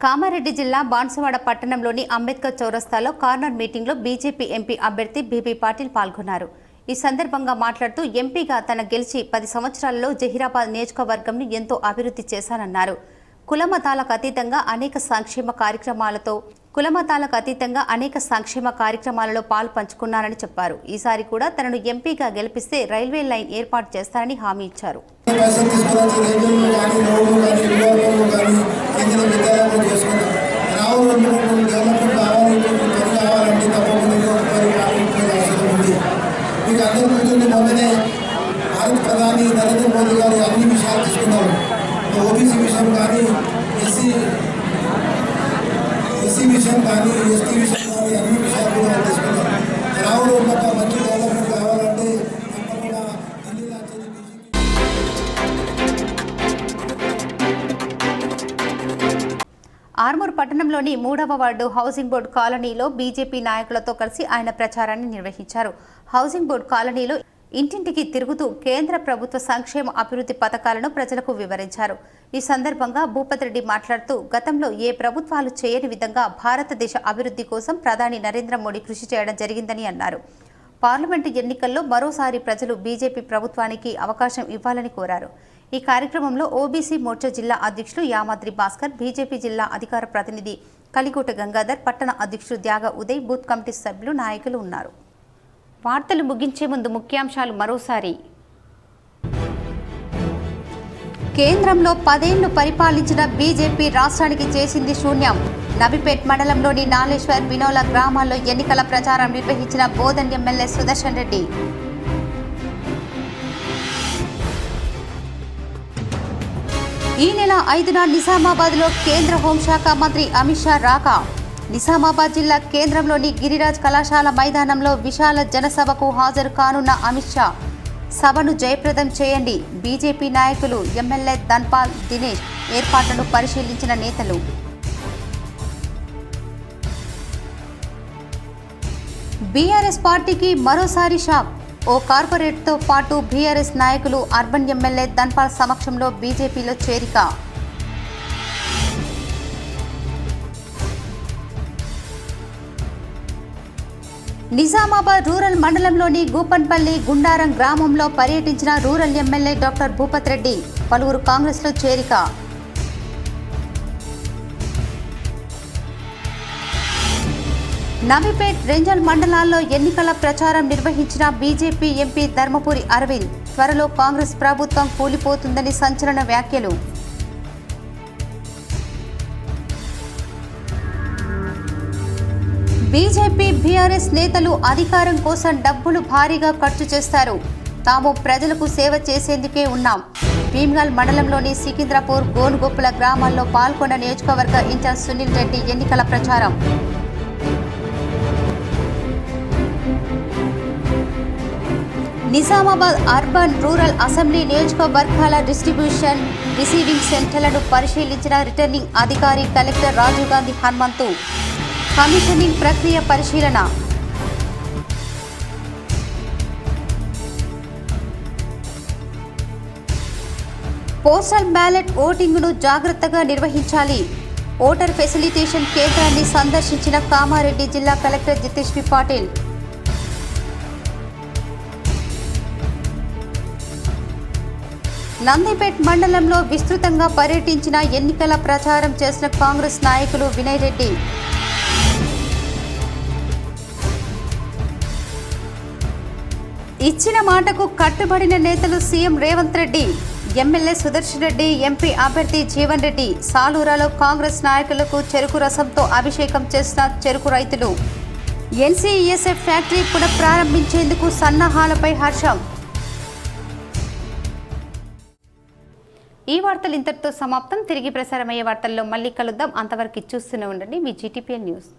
కామారెడ్డి జిల్లా బాన్సువాడ పట్టణంలోని అంబేద్కర్ చౌరస్తాలో కార్నర్ మీటింగ్లో బీజేపీ ఎంపీ అభ్యర్థి బీబీ పాటిల్ పాల్గొన్నారు. ఈ సందర్భంగా మాట్లాడుతూ ఎంపీగా తన గెలిచి 10 సంవత్సరాలలో జహీరాబాద్ నియోజకవర్గంను ఎంతో అభివృద్ధి చేశానన్నారు. కులమతాలకు అతీతంగా అనేక సంక్షేమ కార్యక్రమాలలో పాలు పంచుకున్నారని చెప్పారు. ఈసారి కూడా తనను ఎంపీగా గెలిపిస్తే రైల్వే లైన్ ఏర్పాటు చేస్తారని హామీ ఇచ్చారు. ప్రధాని నరేంద్ర మోదీ గారు అన్ని విషయాలు తీసుకున్నారు. ఓబీసీ విషయం కానీ, ఎస్సీ విషయం కానీ, ఎస్టీ విషయం కానీ అన్ని విషయాలు కూడా తీసుకున్నారు. రావులో ఉన్న మంచి డెవలప్మెంట్ కావాలంటే ఆర్మూర్ పట్టణంలోని 3వ వార్డు హౌసింగ్ బోర్డు కాలనీలో బీజేపీ నాయకులతో కలిసి ఆయన ప్రచారాన్ని నిర్వహించారు. హౌసింగ్ బోర్డు కాలనీలో ఇంటింటికి తిరుగుతూ కేంద్ర ప్రభుత్వ సంక్షేమ అభివృద్ధి పథకాలను ప్రజలకు వివరించారు. ఈ సందర్భంగా భూపతి రెడ్డి మాట్లాడుతూ గతంలో ఏ ప్రభుత్వాలు చేయని విధంగా భారతదేశ అభివృద్ధి కోసం ప్రధాని నరేంద్ర మోడీ కృషి చేయడం జరిగిందని అన్నారు. పార్లమెంటు ఎన్నికల్లో మరోసారి ప్రజలు బీజేపీ ప్రభుత్వానికి అవకాశం ఇవ్వాలని కోరారు. ఈ కార్యక్రమంలో ఓబీసీ మోర్చా జిల్లా అధ్యక్షులు యామాద్రి భాస్కర్, బీజేపీ జిల్లా అధికార ప్రతినిధి కలికోట గంగాధర్, పట్టణ అధ్యక్షుడు త్యాగ ఉదయ్, బూత్ కమిటీ సభ్యులు, నాయకులు ఉన్నారు. వార్తలు ముగించే ముందు ముఖ్యాంశాలు మరోసారి. కేంద్రంలో 10 ఏళ్లు పరిపాలించిన బీజేపీ రాష్ట్రానికి చేసింది శూన్యం. నబిపేట్ మండలంలోని నాలేశ్వర్, బినోల గ్రామాల్లో ఎన్నికల ప్రచారం నిర్వహించిన బోధన్ ఎమ్మెల్యే సుదర్శన్ రెడ్డి. ఈ నెల 5న నిజామాబాద్లో కేంద్ర హోంశాఖ మంత్రి అమిత్ షా రాక. నిజామాబాద్ జిల్లా కేంద్రంలోని గిరిరాజ్ కళాశాల మైదానంలో విశాల జనసభకు హాజరు కానున్న అమిత్ షా. సభను జయప్రదం చేయండి. బీజేపీ నాయకులు, ఎమ్మెల్యే ధన్పాల్ దినేష్ ఏర్పాట్లను పరిశీలించిన నేతలు. బీఆర్ఎస్ పార్టీకి మరోసారి షాక్. ఓ కార్పొరేట్తో పాటు బీఆర్ఎస్ నాయకులు అర్బన్ ఎమ్మెల్యే ధన్పాల్ సమక్షంలో బీజేపీలో చేరిక. నిజామాబాద్ రూరల్ మండలంలోని గూపన్పల్లి, గుండారం గ్రామంలో పర్యటించిన rural MLA doctor Bhupathi Reddy. పలువురు కాంగ్రెస్లో చేరిక. నబిపేట్, రెంజల్ మండలాల్లో ఎన్నికల ప్రచారం నిర్వహించిన బీజేపీ ఎంపీ ధర్మపురి అరవింద్. త్వరలో కాంగ్రెస్ ప్రభుత్వం కూలిపోతుందని సంచలన వ్యాఖ్యలు. బీజేపీ, బీఆర్ఎస్ నేతలు అధికారం కోసం డబ్బులు భారీగా ఖర్చు చేస్తారు. తాము ప్రజలకు సేవ చేసేందుకే ఉన్నాం. భీమ్గల్ మండలంలోని సికింద్రాపూర్, గోనుగొప్పుల గ్రామాల్లో పాల్గొన్న నియోజకవర్గ ఇన్ఛార్జ్ సునీల్ రెడ్డి ఎన్నికల ప్రచారం. నిజామాబాద్ అర్బన్, రూరల్ అసెంబ్లీ నియోజకవర్గాల డిస్ట్రిబ్యూషన్, రిసీవింగ్ సెంటర్లను పరిశీలించిన రిటర్నింగ్ అధికారి కలెక్టర్ రాజీవ్ గాంధీ హనుమంతు. కమిషనింగ్ ప్రక్రియ పరిశీలన. పోస్టల్ బ్యాలెట్ ఓటింగ్ను జాగ్రత్తగా నిర్వహించాలి. ఓటర్ ఫెసిలిటేషన్ కేంద్రాన్ని సందర్శించిన కామారెడ్డి జిల్లా కలెక్టర్ జితేష్ బి పాటిల్. నందిపేట్ మండలంలో విస్తృతంగా పర్యటించిన ఎన్నికల ప్రచారం చేసిన కాంగ్రెస్ నాయకులు వినయ్ రెడ్డి. ఇచ్చిన మాటకు కట్టుబడిన నేతలు CM Revanth Reddy. MLA Sudarshan Reddy, MP అభ్యర్థి జీవన్ రెడ్డి. సాలూరాలో కాంగ్రెస్ నాయకులకు చెరుకు రసంతో అభిషేకం చేసిన చెరుకు రైతులు. ఎన్సీఈఎస్ఎఫ్ ఫ్యాక్టరీ పునఃప్రారంభించేందుకు సన్నాహాలపై హర్షం. ఈ వార్తలు ఇంతటితో సమాప్తం. తిరిగి ప్రసారమయ్యే వార్తల్లో మళ్ళీ కలుద్దాం. అంతవరకు చూస్తూనే ఉండండి మీ జీటీపీఎన్ న్యూస్.